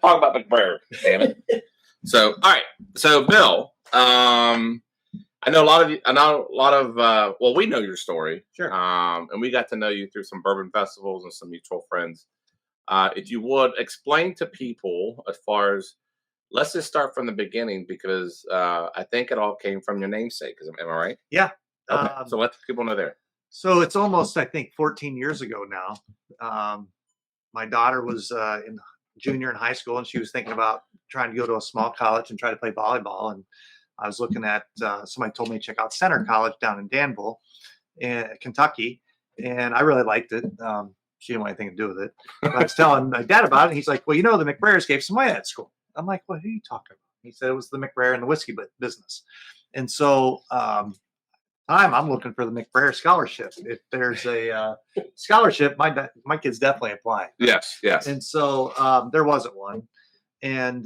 talk about McBrayer. Damn it. So, all right. So, Bill, I know a lot of you. I know a lot of. Well, we know your story. Sure. And we got to know you through some bourbon festivals and some mutual friends. If you would explain to people as far as, let's just start from the beginning because I think it all came from your namesake. Am I right? Yeah. Okay. So let people know there. So it's almost, I think, 14 years ago now. My daughter was in junior in high school, and she was thinking about trying to go to a small college and try to play volleyball. And I was looking at somebody told me to check out Center College down in Danville, in Kentucky, and I really liked it. She didn't want anything to do with it. But I was telling my dad about it. And he's like, "Well, you know, the McBrayers gave some away at school." I'm like, "Well, who are you talking about?" He said it was the McBrayer and the whiskey business. And so I'm looking for the McBrayer scholarship. If there's a scholarship, my kid's definitely applying. Yes, yes. And so there wasn't one. And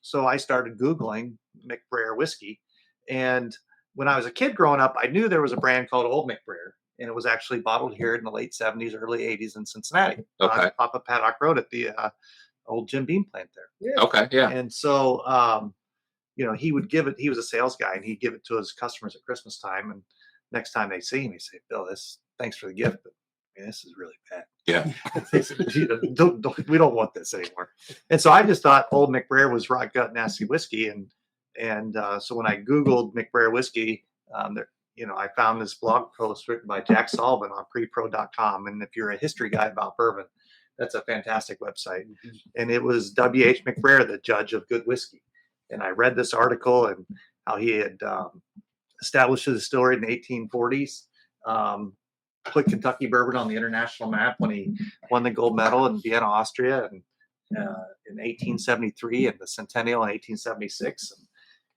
so I started Googling McBrayer whiskey. And when I was a kid growing up, I knew there was a brand called Old McBrayer. And it was actually bottled here in the late 70s, early 80s in Cincinnati. Okay. Papa Paddock Road at the old Jim Beam plant there. Yeah. Okay, yeah. And so, he would give it, he was a sales guy, and he'd give it to his customers at Christmas time. And next time they see him, he say, "Bill, thanks for the gift, but this is really bad." Yeah. They said, we don't want this anymore. And so I just thought Old McBrayer was rot gut nasty whiskey. And so when I Googled McBrayer whiskey, I found this blog post written by Jack Sullivan on prepro.com. And if you're a history guy about bourbon, that's a fantastic website. Mm-hmm. And it was W.H. McBrayer, the judge of good whiskey. And I read this article and how he had established a distillery in the 1840s, put Kentucky bourbon on the international map when he won the gold medal in Vienna, Austria, and in 1873, and the centennial in 1876. And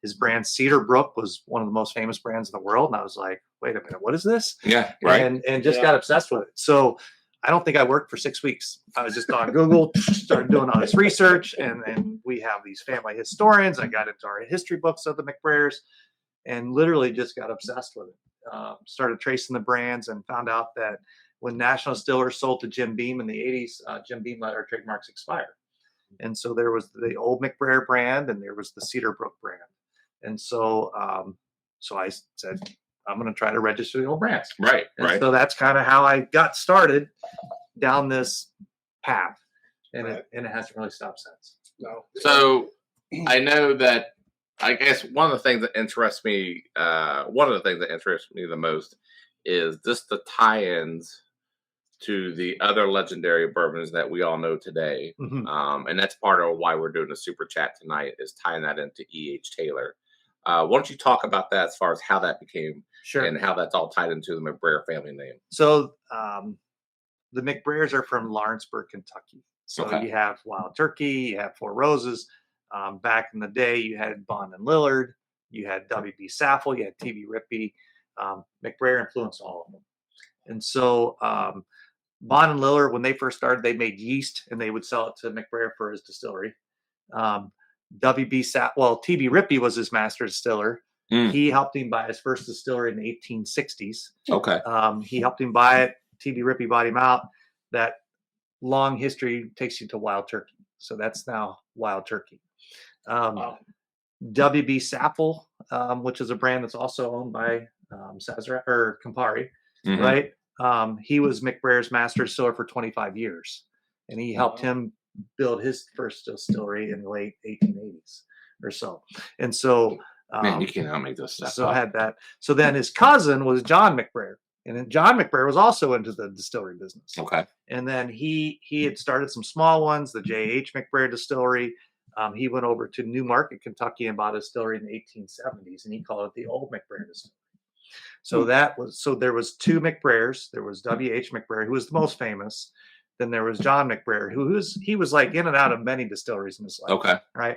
his brand Cedar Brook was one of the most famous brands in the world. And I was like, wait a minute, what is this? Yeah, right. And just got obsessed with it. So I don't think I worked for 6 weeks. I was just on Google, started doing all this research, and we have these family historians. I got into our history books of the McBrayers and literally just got obsessed with it. Started tracing the brands and found out that when National Distillers sold to Jim Beam in the 80s, Jim Beam let our trademarks expire. And so there was the Old McBrayer brand and there was the Cedar Brook brand. And so I said, I'm going to try to register the old brands. Right, right. So that's kind of how I got started down this path. And it hasn't really stopped since. No. So I know that, I guess one of the things that interests me, the most is just the tie-ins to the other legendary bourbons that we all know today. Mm-hmm. And that's part of why we're doing a super chat tonight, is tying that into E.H. Taylor. Why don't you talk about that as far as how that became, sure, and how that's all tied into the McBrayer family name? So the McBrayers are from Lawrenceburg, Kentucky. So okay. You have Wild Turkey, you have Four Roses. Back in the day, you had Bond and Lillard, you had W.B. Saffel, you had T.B. Rippey. McBrayer influenced all of them. And so Bond and Lillard, when they first started, they made yeast and they would sell it to McBrayer for his distillery. T.B. Rippey was his master distiller. He helped him buy his first distillery in the 1860s. Okay. He helped him buy it. T.B. Rippey bought him out. That long history takes you to Wild Turkey. So that's now Wild Turkey. W.B. Saffel, which is a brand that's also owned by Campari, mm-hmm. right? He was McBrayer's master distiller for 25 years. And he helped him build his first distillery in the late 1880s or so. And so man, you cannot make this stuff so up. I had that. So then his cousin was John McBrayer. And then John McBrayer was also into the distillery business. Okay. And then he had started some small ones, the J.H. McBrayer distillery. He went over to New Market, Kentucky, and bought a distillery in the 1870s, and he called it the Old McBrayer distillery. So there was two McBrayers. There was W.H. McBrayer, who was the most famous. Then there was John McBrayer, he was like in and out of many distilleries in his life. Okay. Right.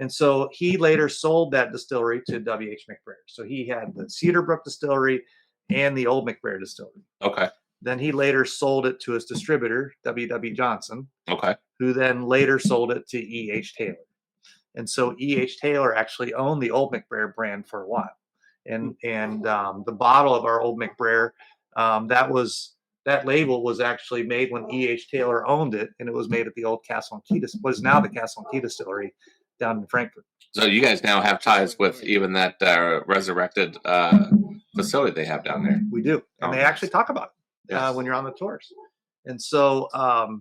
And so he later sold that distillery to W.H. McBrayer. So he had the Cedar Brook distillery and the Old McBrayer distillery. Okay. Then he later sold it to his distributor, W.W. Johnson. Okay. Who then later sold it to E.H. Taylor. And so E.H. Taylor actually owned the Old McBrayer brand for a while. And the bottle of our Old McBrayer, that was that label was actually made when E.H. Taylor owned it, and it was made at the old Castle and Key, what is now the Castle and Key Distillery down in Frankfurt. So you guys now have ties with even that resurrected facility they have down there. We do, and they actually talk about it when you're on the tours. And so, so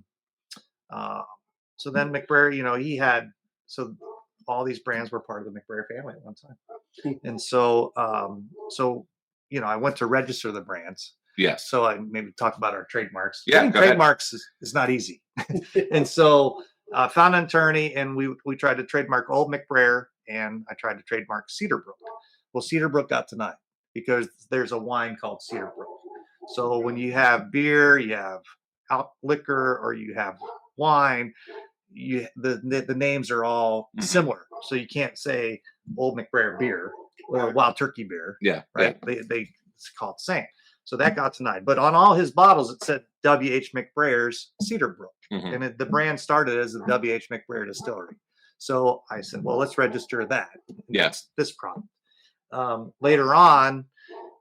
then McBrayer, he had all these brands were part of the McBrayer family at one time, and so I went to register the brands. Yes. So I maybe talk about our trademarks. Yeah, Getting trademarks is not easy. And so found an attorney, and we tried to trademark Old McBrayer, and I tried to trademark Cedarbrook. Well, Cedarbrook got denied because there's a wine called Cedarbrook. So when you have beer, you have liquor, or you have wine, the names are all similar. So you can't say Old McBrayer beer or Wild Turkey beer. Yeah. Right. Yeah. They it's called the same. So that got denied. But on all his bottles, it said W.H. McBrayer's Cedarbrook. And the brand started as the W.H. McBrayer Distillery. So I said, well, let's register that. Yes. This product. Later on,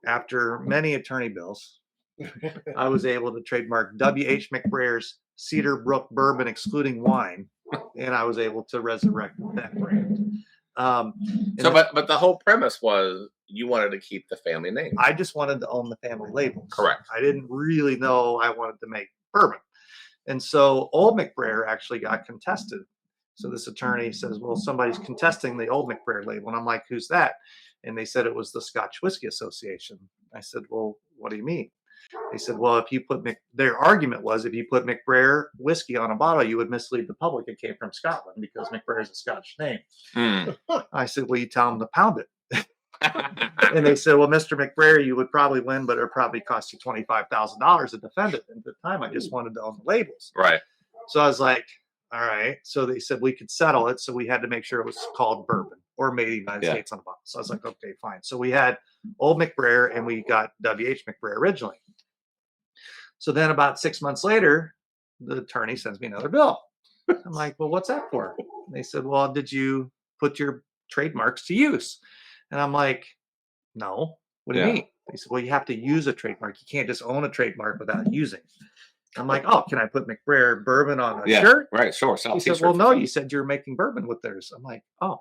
after many attorney bills, I was able to trademark W.H. McBrayer's Cedarbrook Bourbon, excluding wine. And I was able to resurrect that brand. But the whole premise was you wanted to keep the family name. I just wanted to own the family labels. Correct. I didn't really know I wanted to make bourbon. And so Old McBrayer actually got contested. So this attorney says, well, somebody's contesting the Old McBrayer label. And I'm like, who's that? And they said it was the Scotch Whisky Association. I said, well, what do you mean? They said, well, if you put their argument was if you put McBrayer whiskey on a bottle, you would mislead the public it came from Scotland because McBrayer is a Scottish name. I said, well, you tell them to pound it. And they said, well, Mr. McBrayer, you would probably win, but it would probably cost you $25,000 to defend it. And at the time, I just wanted to own the labels. Right. So I was like, all right. So they said we could settle it. So we had to make sure it was called bourbon or made in the United States on the bottle. So I was like, okay, fine. So we had Old McBrayer and we got W.H. McBrayer originally. So then about 6 months later, the attorney sends me another bill. I'm like, well, what's that for? And they said, well, did you put your trademarks to use? And I'm like, no. What do you mean? They said, well, you have to use a trademark. You can't just own a trademark without using it. I'm like, oh, can I put McBrayer bourbon on a shirt? Right, sure. He said, well, no, you said you're making bourbon with theirs. I'm like, oh,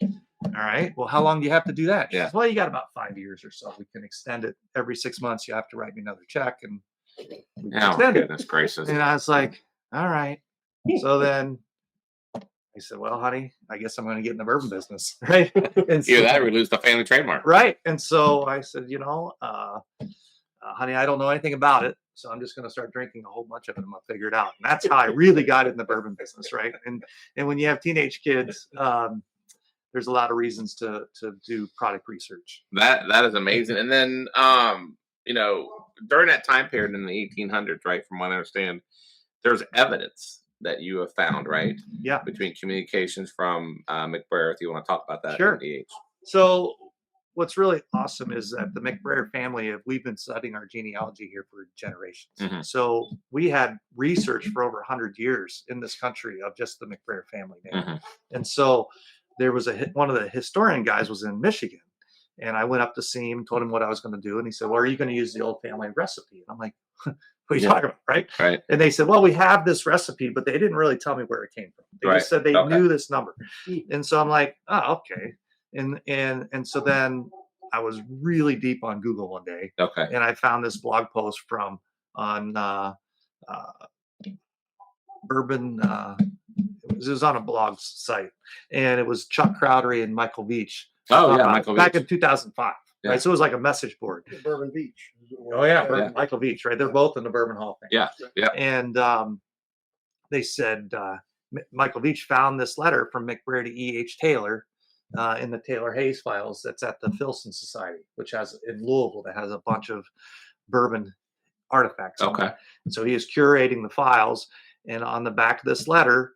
all right. Well, how long do you have to do that? She says, well, you got about 5 years or so. We can extend it every 6 months. You have to write me another check and we can extend it. Goodness gracious. And I was like, all right. So then I said, well, honey, I guess I'm going to get in the bourbon business. Right. And so, either that or we lose the family trademark. Right. And so I said, honey, I don't know anything about it. So I'm just going to start drinking a whole bunch of it and I'll figure it out. And that's how I really got in the bourbon business. Right. And when you have teenage kids, there's a lot of reasons to do product research. That is amazing. And then, during that time period in the 1800s, right, from what I understand, there's evidence that you have found, right? Yeah. Between communications from McBrayer, if you want to talk about that. Sure. So what's really awesome is that the McBrayer family, we've been studying our genealogy here for generations. Mm-hmm. So we had research for over 100 years in this country of just the McBrayer family name. Mm-hmm. And so there was one of the historian guys was in Michigan. And I went up to see him, told him what I was going to do. And he said, well, are you going to use the old family recipe? And I'm like, what are you talking about? Right. And they said, well, we have this recipe, but they didn't really tell me where it came from. They just said they knew this number. And so I'm like, oh, okay. And so then I was really deep on Google one day. Okay. And I found this blog post on Bourbon. It was on a blog site. And it was Chuck Crowdery and Michael Veach. Michael back Veach. In 2005. Yeah. Right. So it was like a message board. Bourbon Beach. Oh, yeah. Michael Veach, right? They're both in the Bourbon Hall of Fame. Yeah. Yeah. And they said Michael Veach found this letter from McBrayer to E.H. Taylor in the Taylor Hayes files that's at the Filson Society, which has in Louisville, that has a bunch of bourbon artifacts. Okay. And so he is curating the files. And on the back of this letter,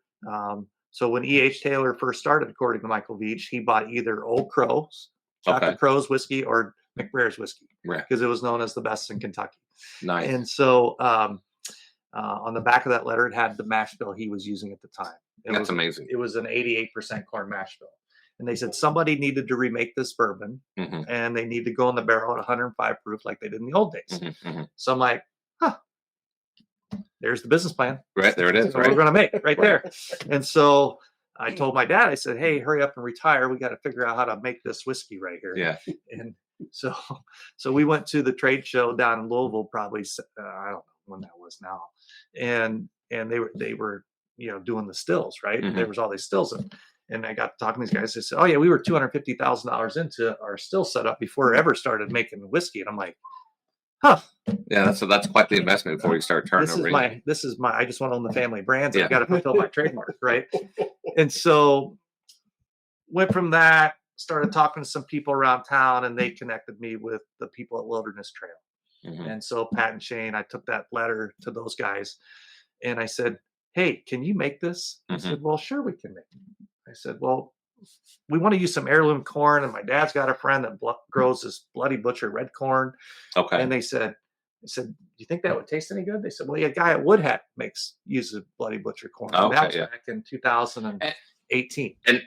so when E.H. Taylor first started, according to Michael Veach, he bought either Old Crow's, Dr. Crow's whiskey, or McBrayer's whiskey, because it was known as the best in Kentucky. Nice. And so on the back of that letter, it had the mash bill he was using at the time. That's amazing. It was an 88% corn mash bill. And they said somebody needed to remake this bourbon, and they need to go in the barrel at 105 proof like they did in the old days. Mm-hmm. So I'm like, there's the business plan. Right there it is. That's what Right. we're going to make right there. And so I told my dad, I said, hey, hurry up and retire. We got to figure out how to make this whiskey right here. Yeah. And so we went to the trade show down in Louisville, probably, I don't know when that was now. And they were, doing the stills, right? Mhm. There was all these stills. And I got talking to these guys. They said, oh yeah, we were $250,000 into our still setup before I ever started making whiskey. And I'm like, huh. Yeah, that's quite the investment before you start turning This over. is my, I just want to own the family brands. Yeah. I got to fulfill my trademark, right? And so went from that, started talking to some people around town, and they connected me with the people at Wilderness Trail. Mhm. And so Pat and Shane, I took that letter to those guys, and I said, hey, can you make this? I said, well, sure, we can make it. I said, well, we want to use some heirloom corn, and my dad's got a friend that grows this Bloody Butcher red corn. Okay. And they said, do you think that would taste any good? They said, well, yeah, a guy at Woodhat uses Bloody Butcher corn. And that was back in 2018. And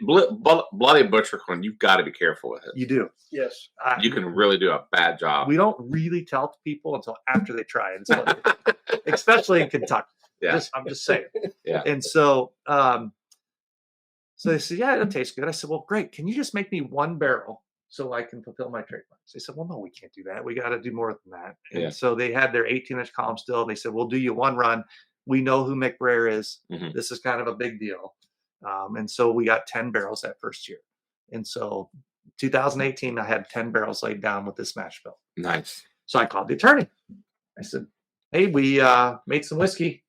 Bloody Butcher corn, you've got to be careful with it. You do. Yes. You can really do a bad job. We don't really tell people until after they try it, especially in Kentucky. Yeah. I'm just saying. Yeah. And so, so they said, yeah, it tastes good. I said, well, great. Can you just make me one barrel so I can fulfill my trademarks? They said, well, no, we can't do that. We got to do more than that. And Yeah. so they had their 18-inch column still. They said, we'll do you one run. We know who McBrayer is. Mhm. This is kind of a big deal. And so we got 10 barrels that first year. And so 2018, I had 10 barrels laid down with this mash bill. Nice. So I called the attorney. I said, hey, we made some whiskey.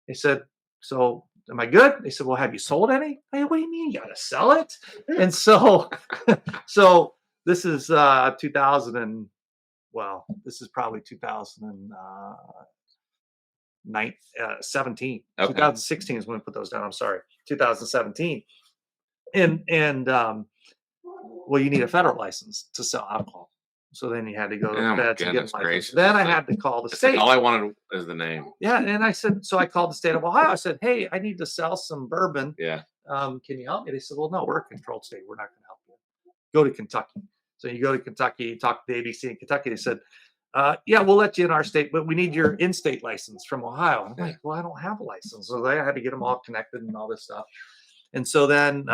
They said, so am I good? They said, well, have you sold any? I said, what do you mean? You got to sell it? And so, so this is 2000 this is probably 2017. Okay. 2016 is when we put those down. I'm sorry, 2017. And well, you need a federal license to sell alcohol. So then you had to go to Oh, my Fed to get a goodness license. gracious. Then I had to call the It's like state. all I wanted is the name. Yeah, and I said, so I called the state of Ohio. I said, hey, I need to sell some bourbon. Yeah. Can you help me? They said, well, no, we're a controlled state. We're not going to help you. Go to Kentucky. So you go to Kentucky, you talk to the ABC in Kentucky. They said, yeah, we'll let you in our state, but we need your in-state license from Ohio. I'm like, well, I don't have a license. So they had to get them all connected and all this stuff. And so then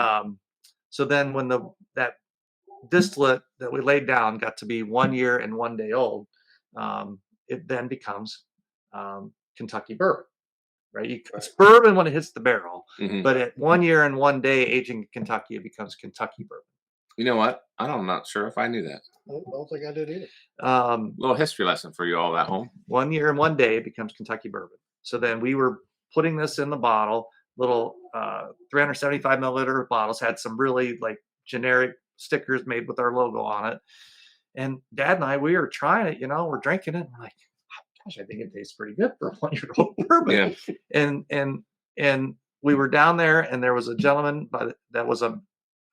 when that distillate that we laid down got to be 1 year and 1 day old, it then becomes Kentucky bourbon, right? It's bourbon when it hits the barrel, Mhm. but at 1 year and 1 day aging in Kentucky, it becomes Kentucky bourbon. You know what? I'm not sure if I knew that. I don't think I did either. Little history lesson for you all at home. 1 year and 1 day, it becomes Kentucky bourbon. So then we were putting this in the bottle, little 375 milliliter bottles, had some really like generic stickers made with our logo on it. And Dad and I, we were trying it, we're drinking it. And we're like, gosh, I think it tastes pretty good for a 1 year old bourbon. Yeah. And we were down there, and there was a gentleman that was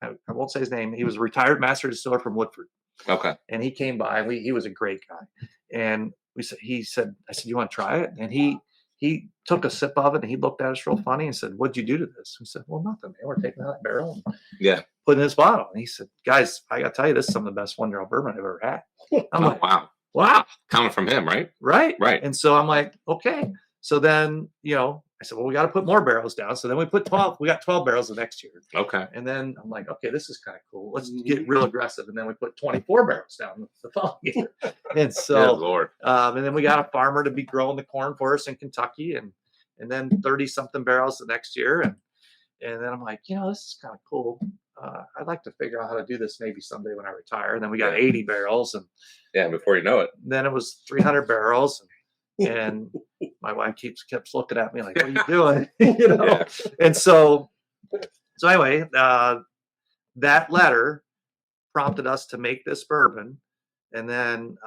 I won't say his name. He was a retired master distiller from Woodford. Okay. And he came by. He was a great guy. And I said, you want to try it? And he took a sip of it, and he looked at us real funny and said, what'd you do to this? We said, well, nothing, man. We're taking out that barrel and put it in this bottle. And he said, guys, I got to tell you, this is some of the best 1 year old bourbon I've ever had. I'm like, wow. Coming from him, right? Right. Right. And so I'm like, okay. So then, I said, well, we got to put more barrels down. So then we put 12. We got 12 barrels the next year. Okay. And then I'm like, okay, this is kind of cool. Let's get real aggressive. And then we put 24 barrels down the following year. And so, Lord. And then we got a farmer to be growing the corn for us in Kentucky, and then 30 something barrels the next year. And then I'm like, this is kind of cool. I'd like to figure out how to do this maybe someday when I retire. And then we got 80 barrels, and before you know it, then it was 300 barrels. And my wife kept looking at me like, what are you doing? Yeah. And so anyway, that letter prompted us to make this bourbon. And then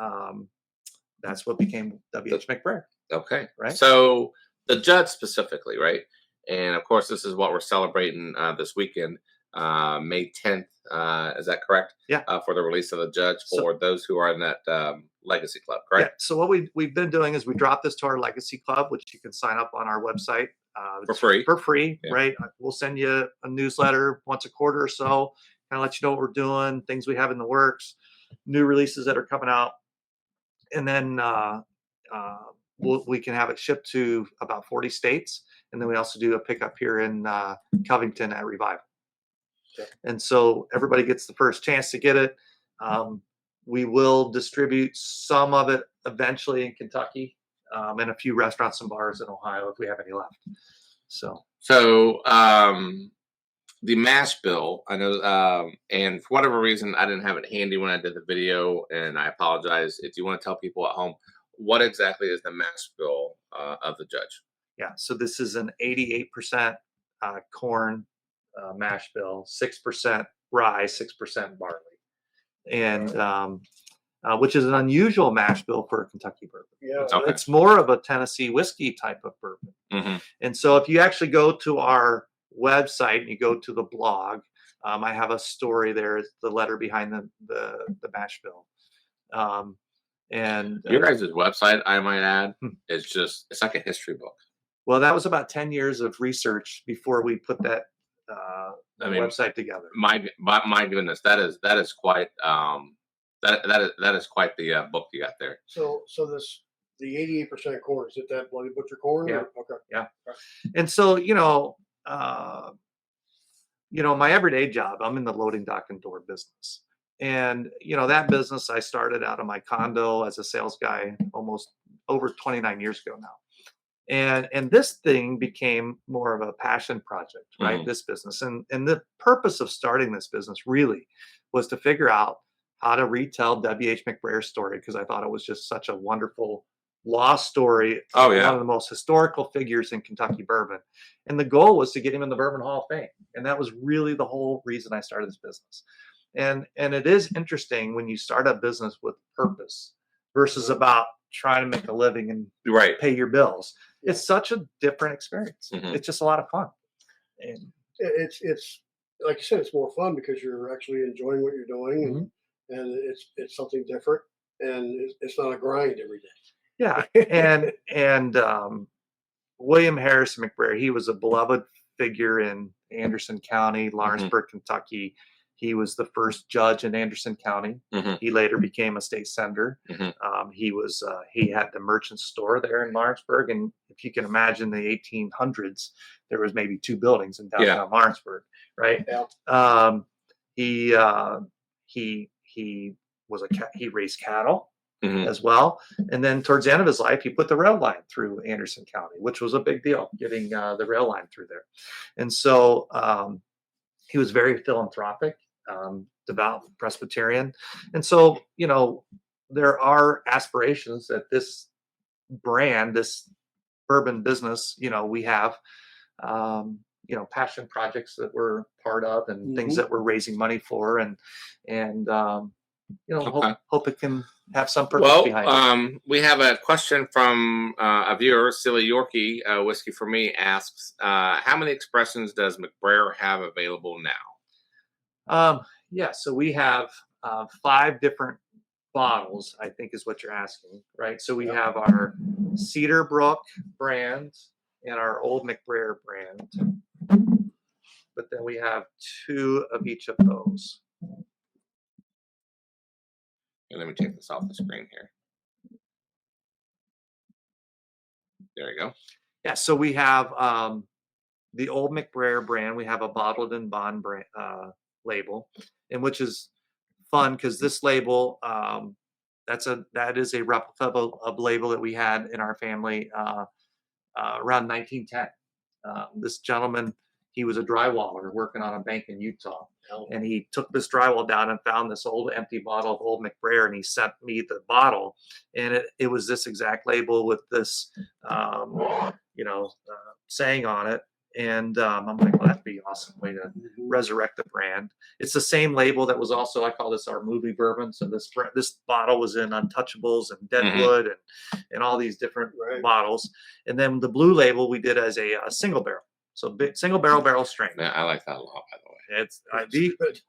that's what became W.H. McBrayer. Okay. Right. So the judge specifically, right? And of course, this is what we're celebrating this weekend, May 10th. Is that correct? Yeah. For the release of the judge for those who are in that Legacy Club, correct? Yeah. So what we've been doing is we dropped this to our Legacy Club, which you can sign up on our website for free. Yeah. Right? We'll send you a newsletter once a quarter or so, kind of let you know what we're doing, things we have in the works, new releases that are coming out. And then we can have it shipped to about 40 states. And then we also do a pickup here in Covington at Revival. Okay. And so everybody gets the first chance to get it. We will distribute some of it eventually in Kentucky, and a few restaurants and bars in Ohio if we have any left. So the mash bill, I know, and for whatever reason, I didn't have it handy when I did the video, and I apologize. If you want to tell people at home, what exactly is the mash bill of the judge? yeah, so this is an 88% corn mash bill, 6% rye, 6% barley, and which is an unusual mash bill for a Kentucky bourbon. Yeah. Okay. It's more of a Tennessee whiskey type of bourbon. Mm-hmm. And so if you actually go to our website and you go to the blog, I have a story there. It's the letter behind the mash bill. And Your guys' website, I might add, Hmm. it's like a history book. well, that was about 10 years of research before we put that I mean, website together. My goodness, that is quite that is quite the book you got there. So the 88% corn, is it that Bloody Butcher corn? Yeah. Or- okay. And so, my everyday job, I'm in the loading dock and door business. And, that business, I started out of my condo as a sales guy almost over 29 years ago now. And this thing became more of a passion project, right? Mhm. This business. And the purpose of starting this business really was to figure out how to retell W.H. McBrayer's story, because I thought it was just such a wonderful lost story. Oh, yeah. One of the most historical figures in Kentucky bourbon. And the goal was to get him in the Bourbon Hall of Fame. And that was really the whole reason I started this business. And it is interesting when you start a business with purpose versus about trying to make a living and Right. pay your bills. It's such a different experience. Mhm. It's just a lot of fun. And It's like you said, it's more fun because you're actually enjoying what you're doing, Mm-hmm. and it's something different, and it's not a grind every day. yeah, and William Harrison McBrayer, he was a beloved figure in Anderson County, Lawrenceburg, Kentucky. He was the first judge in Anderson County. Mhm. He later became a state senator. Mhm. He had the merchant store there in Lawrenceburg, and if you can imagine the 1800s, there was maybe 2 buildings in downtown Lawrenceburg, right? Yeah. He raised cattle Mhm. as well, and then towards the end of his life, he put the rail line through Anderson County, which was a big deal, getting the rail line through there. And so he was very philanthropic, devout Presbyterian. And so, there are aspirations that this brand, this bourbon business, we have, passion projects that we're part of and things that we're raising money for. And Okay. hope it can have some purpose behind it. We have a question from a viewer, Silly Yorkie, Whiskey for Me, asks, how many expressions does McBrayer have available now? Yeah, so we have 5 different bottles, I think is what you're asking, right? So we have our Cedar Brook brand and our Old McBrayer brand, but then we have 2 of each of those. Let me take this off the screen here. There you go. Yeah, so we have the Old McBrayer brand. We have a bottled and bond brand, label, and which is fun because this label, that is a replica of a label that we had in our family around 1910. This gentleman, he was a drywaller working on a bank in Utah, and he took this drywall down and found this old empty bottle of Old McBrayer, and he sent me the bottle, and it was this exact label with this saying on it. And I'm like, well, that'd be an awesome way to resurrect the brand. It's the same label that was also, I call this our movie bourbon. So this bottle was in Untouchables and Deadwood and all these different bottles. And then the blue label we did as a single barrel. So big single barrel strength. Yeah, I like that a lot, by the way.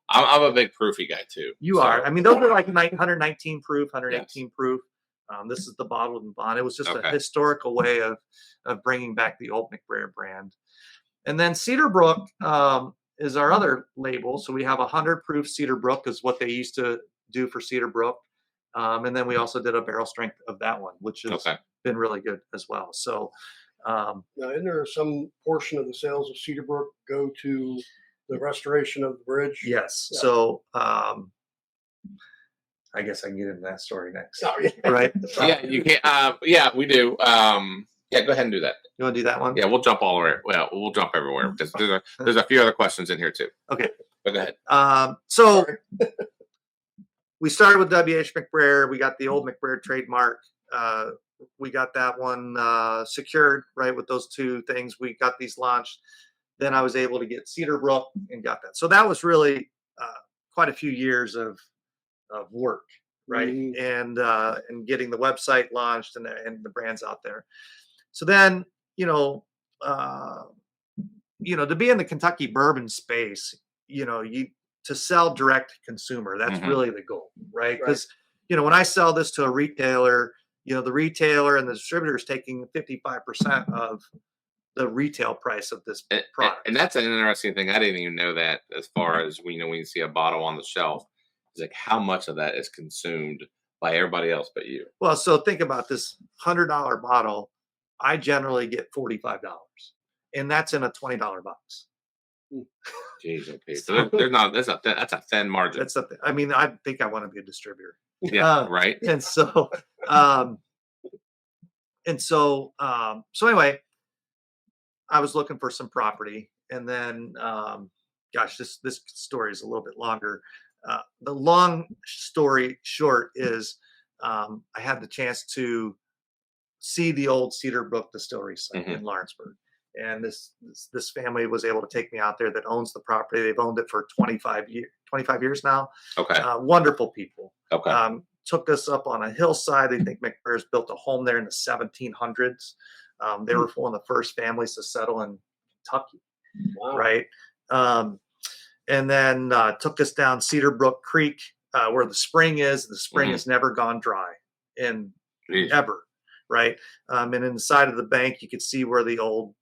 I'm a big proofy guy too. You are. I mean, those are like 119 proof, 118 proof. This is the bottled and bond. It was just a historical way of bringing back the Old McBrayer brand. And then Cedar Brook is our other label. So we have 100 proof Cedar Brook is what they used to do for Cedar Brook. And then we also did a barrel strength of that one, which has been really good as well. So, now, isn't there some portion of the sales of Cedarbrook go to the restoration of the bridge? yes. Yeah. So, I guess I can get into that story next. Oh, yeah. Right? Yeah, you can't. Yeah, we do. Yeah, go ahead and do that. You want to do that one? Yeah, we'll jump all over. Well, we'll jump everywhere because there's a few other questions in here too. Okay. But go ahead. So we started with W.H. McBrayer. We got the old McBrayer trademark. We got that one secured, right, with those two things. We got these launched. Then I was able to get Cedarbrook and got that. So that was really quite a few years of work, right? And getting the website launched and the brands out there. So then, to be in the Kentucky bourbon space, to sell direct to consumer, that's really the goal, right? Because, when I sell this to a retailer, the retailer and the distributor is taking 55% of the retail price of this product. And that's an interesting thing. I didn't even know that, as far as when you see a bottle on the shelf, it's like how much of that is consumed by everybody else but you. Well, so think about this $100 bottle. I generally get $45, and that's in a $20 box. Jeez, okay. So there's not. That's a thin margin. That's something. I mean, I think I want to be a distributor. Yeah, right. And so, so anyway, I was looking for some property, and then, this story is a little bit longer. The long story short is, I had the chance to see the old Cedarbrook distillery site in Lawrenceburg. And this family was able to take me out there that owns the property. They've owned it for 25 years now. Okay. Wonderful people. Okay. Took us up on a hillside. They think McBrayer's built a home there in the 1700s. They were one of the first families to settle in Kentucky. Wow. Right. And then took us down Cedarbrook Creek, where the spring is. The spring has never gone dry ever. Right. And in the side of the bank, you could see where the old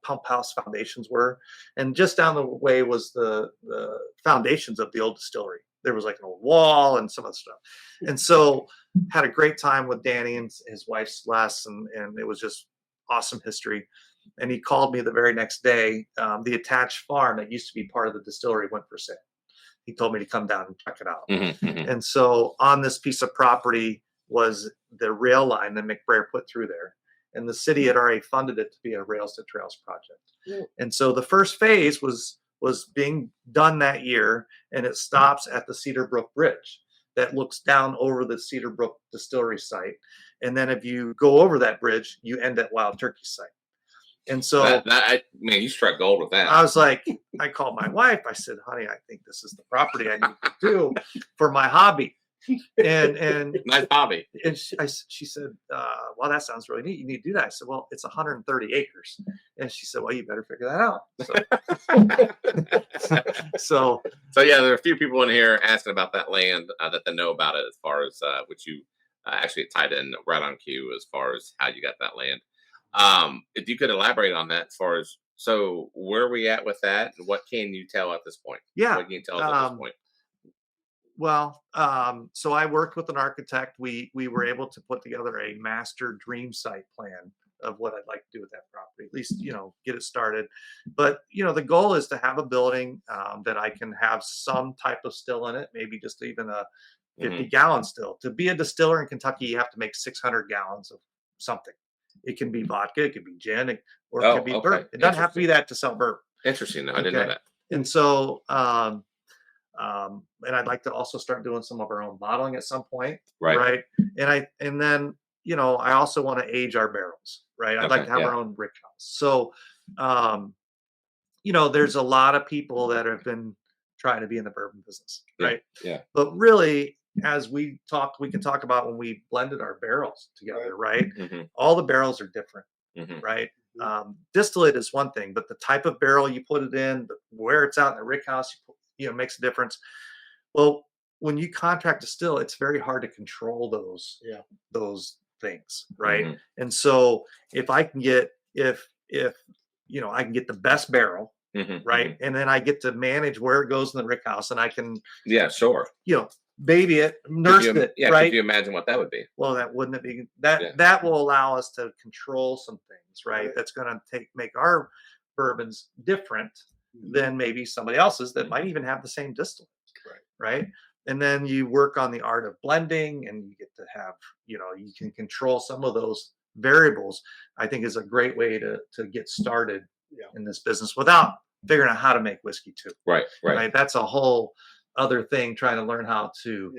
pump house foundations were. And just down the way was the foundations of the old distillery. There was like an old wall and some other stuff. And so had a great time with Danny and his wife, Les, and it was just awesome history. And he called me the very next day. The attached farm that used to be part of the distillery went for sale. He told me to come down and check it out. And so on this piece of property was the rail line that McBrayer put through there. And the city had already funded it to be a Rails to Trails project. And so the first phase was being done that year, and it stops at the Cedarbrook Bridge that looks down over the Cedarbrook distillery site. And then if you go over that bridge, you end at Wild Turkey site. And so man, you struck gold with that. I was like, I called my wife. I said, honey, I think this is the property I need to do for my hobby. And nice hobby. And she said, well, that sounds really neat. You need to do that. I said, well, it's 130 acres. And she said, well, you better figure that out. So yeah, there are a few people in here asking about that land that they know about it, as far as which you actually tied in right on cue as far as how you got that land. If you could elaborate on that, as far as, so where are we at with that? What can you tell at this point? Yeah. What can you tell us at this point? Well, so I worked with an architect. We were able to put together a master dream site plan of what I'd like to do with that property, at least, get it started. But, the goal is to have a building that I can have some type of still in it, maybe just even a 50-gallon still. To be a distiller in Kentucky, you have to make 600 gallons of something. It can be vodka, it could be gin, or it could be bourbon. It doesn't have to be that to sell bourbon. Interesting. No, I didn't know that. And so, and I'd like to also start doing some of our own bottling at some point. Right. And then, I also want to age our barrels, right? I'd like to have our own brick house. So, there's a lot of people that have been trying to be in the bourbon business. Right. Yeah. But really, as we can talk about when we blended our barrels together, right? All the barrels are different, right? Distillate is one thing, but the type of barrel you put it in, where it's out in the rick house, makes a difference. Well, when you contract distill, it's very hard to control those things, right? And so if I can get I can get the best barrel, right, and then I get to manage where it goes in the rick house, and I can baby it, nurse it, Yeah, right? could you imagine what that would be? Well, that wouldn't it be that Yeah. that will allow us to control some things, right? Right. That's going to make our bourbons different than maybe somebody else's that might even have the same distillate, right? And then you work on the art of blending, and you get to have, you can control some of those variables. I think is a great way to get started in this business without figuring out how to make whiskey too. Right. That's a whole other thing, trying to learn how to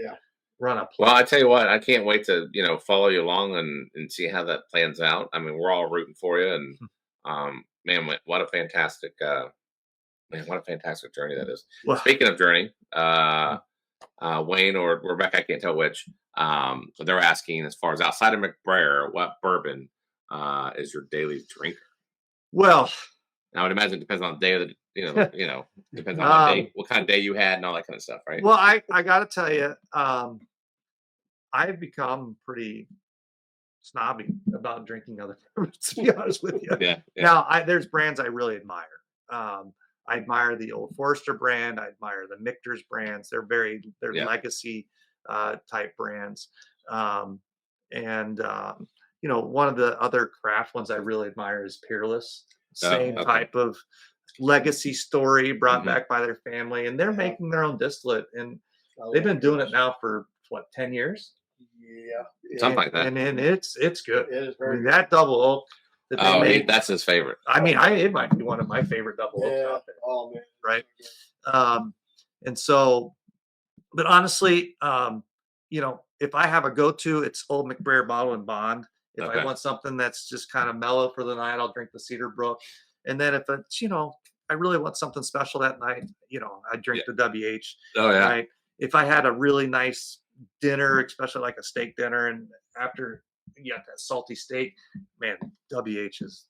run a plant. Well, I tell you what, I can't wait to follow you along and see how that plans out. I mean, we're all rooting for you, and man, what a fantastic journey that is. Well, Speaking of journey, Wayne or Rebecca, I can't tell which. They're asking, as far as outside of McBrayer, what bourbon is your daily drink? well, I would imagine it depends on the day of the, depends on the day, what kind of day you had, and all that kind of stuff, right? well, I got to tell you, I've become pretty snobby about drinking other bourbons, to be honest with you. Yeah. Now, there's brands I really admire. I admire the Old Forester brand. I admire the Michter's brands. They're legacy type brands. One of the other craft ones I really admire is Peerless. Same type of legacy story brought back by their family, and they're making their own distillate, and they've been doing it now for 10 years? Yeah. Something like that. And it's good. It is very that double oak that they make, that's his favorite. I mean, it might be one of my favorite double oaks out there. Oh man. Right. And so, but honestly, if I have a go-to, it's Old McBrayer Bottle and Bond. If I want something that's just kind of mellow for the night, I'll drink the Cedar Brook. And then if it's, I really want something special that night, I drink the WH. Oh yeah. Right. If I had a really nice dinner, especially like a steak dinner, and after you got that salty steak, man, WH is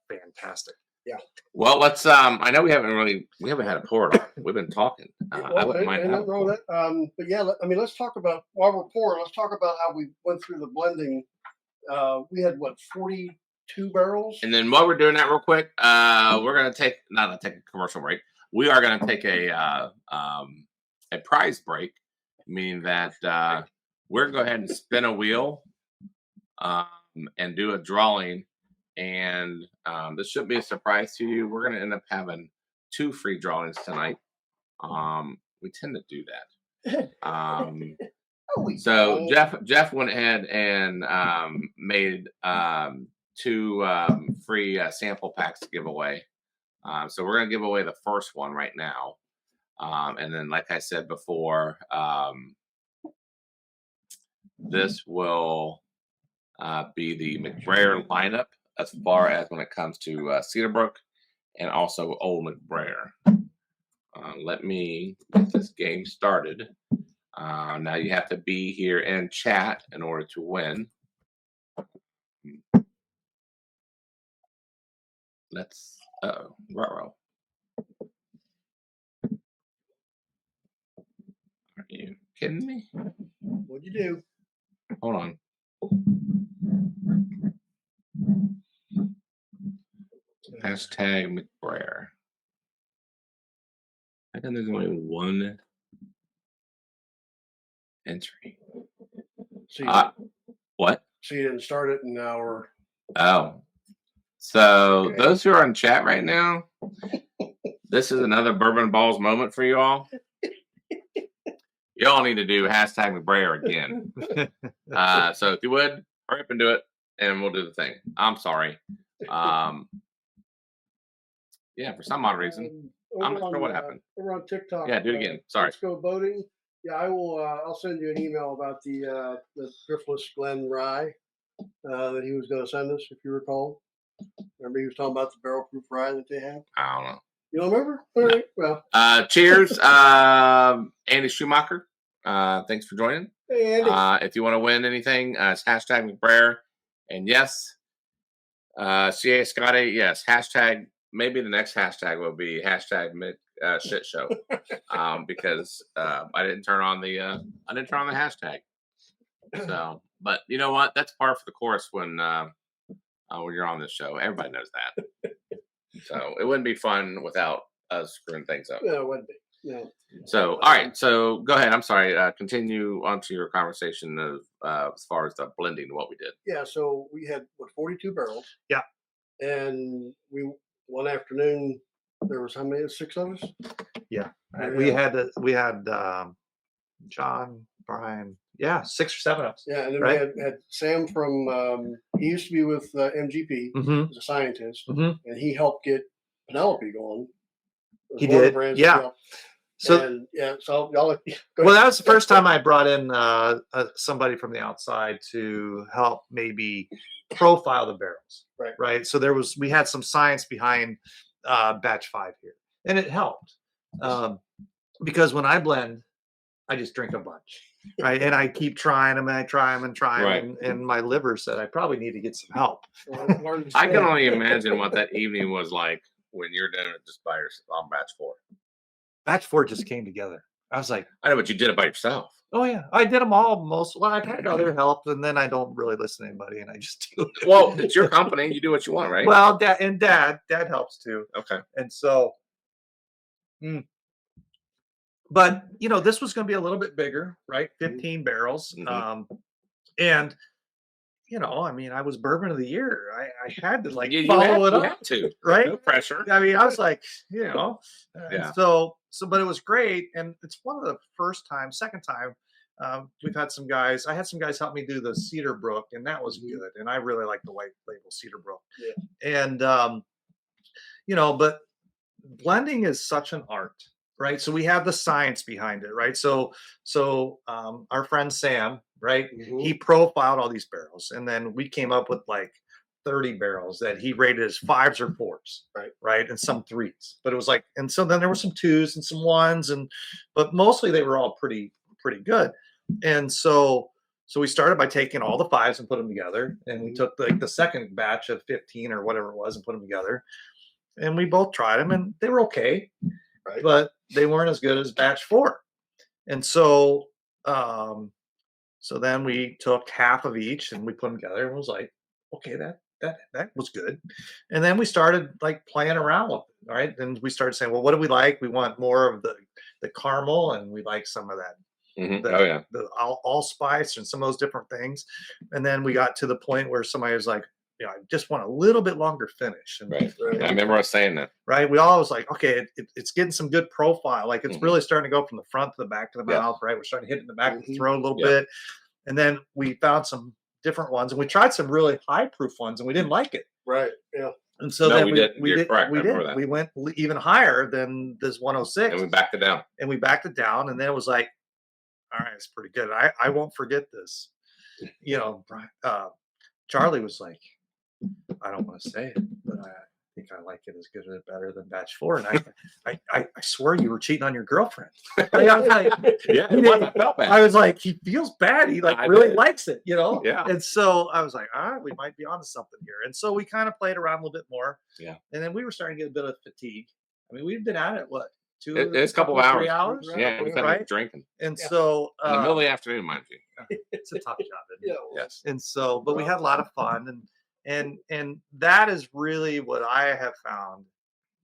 fantastic. Yeah. Well, let's. I know we haven't had a pour. We've been talking. I wouldn't mind. Nothing wrong with that. But yeah, let's talk about, while we're pouring, let's talk about how we went through the blending. We had 42 barrels. And then while we're doing that real quick, we're gonna take not a commercial break. We are gonna take a prize break, meaning that we're gonna go ahead and spin a wheel and do a drawing. And this shouldn't be a surprise to you. We're gonna end up having 2 free drawings tonight. We tend to do that. So Jeff went ahead and made 2 free sample packs to give away. So we're gonna give away the first one right now, and then, like I said before, this will be the McBrayer lineup as far as when it comes to Cedar Brook and also Old McBrayer. Let me get this game started. Now you have to be here in chat in order to win. Ruh-roh. Are you kidding me? What'd you do? Hold on. Hashtag McBrayer. I think there's only one entry. What? So you didn't start it, and now we're. Oh. So those who are in chat right now, this is another Bourbon Ballz moment for you all. Y'all need to do hashtag McBrayer again. So if you would, hurry up and do it, and we'll do the thing. I'm sorry. Yeah, for some odd reason. I'm not sure what happened. We're on TikTok. Yeah, do it again. Sorry. Let's go boating. Yeah, I will. I'll send you an email about the Driftless Glen Rye that he was going to send us, if you recall. Remember, he was talking about the barrel proof rye that they have. I don't know. You don't remember? All right. Well. Cheers, Andy Schumacher. Thanks for joining. Hey, Andy. If you want to win anything, it's hashtag McBrayer. And yes, CA Scotty, yes, hashtag. Maybe the next hashtag will be hashtag shit show, because I didn't turn on the hashtag. So, but you know what? That's par for the course when you're on this show. Everybody knows that. So it wouldn't be fun without us screwing things up. No, it wouldn't be. Yeah. So, all right. So, go ahead. I'm sorry. Continue on to your conversation of as far as the blending, what we did. Yeah. So we had 42 barrels. Yeah. And we one afternoon there was how many? 6 of us. Yeah. Yeah. We had John, Brian, 6 or 7 of us. Yeah, and then Right? we had Sam from he used to be with MGP Mm-hmm. as a scientist, Mm-hmm. and he helped get Penelope going. It was He one of the did. brands Yeah. he helped. So And so y'all go well, ahead. that was the first time I brought in somebody from the outside to help maybe profile the barrels. Right. Right. So we had some science behind batch 5 here, and it helped because when I blend, I just drink a bunch, right? And I keep trying them, and I try them and try them, Right. and my liver said I probably need to get some help. I can only imagine what that evening was like when you're doing it just by yourself on batch 4. Batch 4 just came together. I was like, I know, but you did it by yourself. oh yeah, I did them all most. Well, I've had other help, and then I don't really listen to anybody, and I just do it. Well, it's your company. You do what you want, right? Well, dad helps too, Okay. and so. But this was going to be a little bit bigger, right? 15 barrels, and I mean, I was bourbon of the year. I had to follow it up, You had to, right? No pressure. I mean, I was like, Yeah. So, but it was great, and it's one of the second time, we've had some guys. I had some guys help me do the Cedar Brook, and that was good. And I really like the white label Cedar Brook. Yeah. And but blending is such an art, right? So we have the science behind it, right? So our friend Sam, right? He profiled all these barrels, and then we came up with like 30 barrels that he rated as 5s or 4s, right, and some 3s. But it was like, and so then there were some 2s and some 1s, but mostly they were all pretty good. And so we started by taking all the 5s and put them together, and we took the second batch of 15 or whatever it was and put them together, and we both tried them, and they were okay, but they weren't as good as batch 4. And so then we took half of each and we put them together, and it was like, okay, that was good. And then we started like playing around with it, right? Then we started saying, well, what do we like? We want more of the caramel, and we like some of that. The allspice and some of those different things. And then we got to the point where somebody was like, I just want a little bit longer finish. And, Right. I remember us saying that. Right. We all was like, okay, it's getting some good profile. Like it's really starting to go from the front to the back to the mouth, right? We're starting to hit it in the back of the throat a little bit. And then we found some different ones, and we tried some really high proof ones, and we didn't like it. Right. Yeah. And so then we went even higher than this 106. And we backed it down. And then it was like, all right, it's pretty good. I won't forget this. Charlie was like, I don't want to say it, but I think I like it as good or better than batch 4. And I swear you were cheating on your girlfriend. it was. I felt bad. I was like, he feels bad. He really likes it, Yeah. And so I was like, all right, we might be onto something here. And so we kind of played around a little bit more. Yeah. And then we were starting to get a bit of fatigue. I mean, we've been at it, it's a couple of hours. 3 hours. Yeah, we started drinking. And so in the middle of the afternoon, mind you. it's a tough job, isn't it? Yes. And so, but we had a lot of fun, and that is really what I have found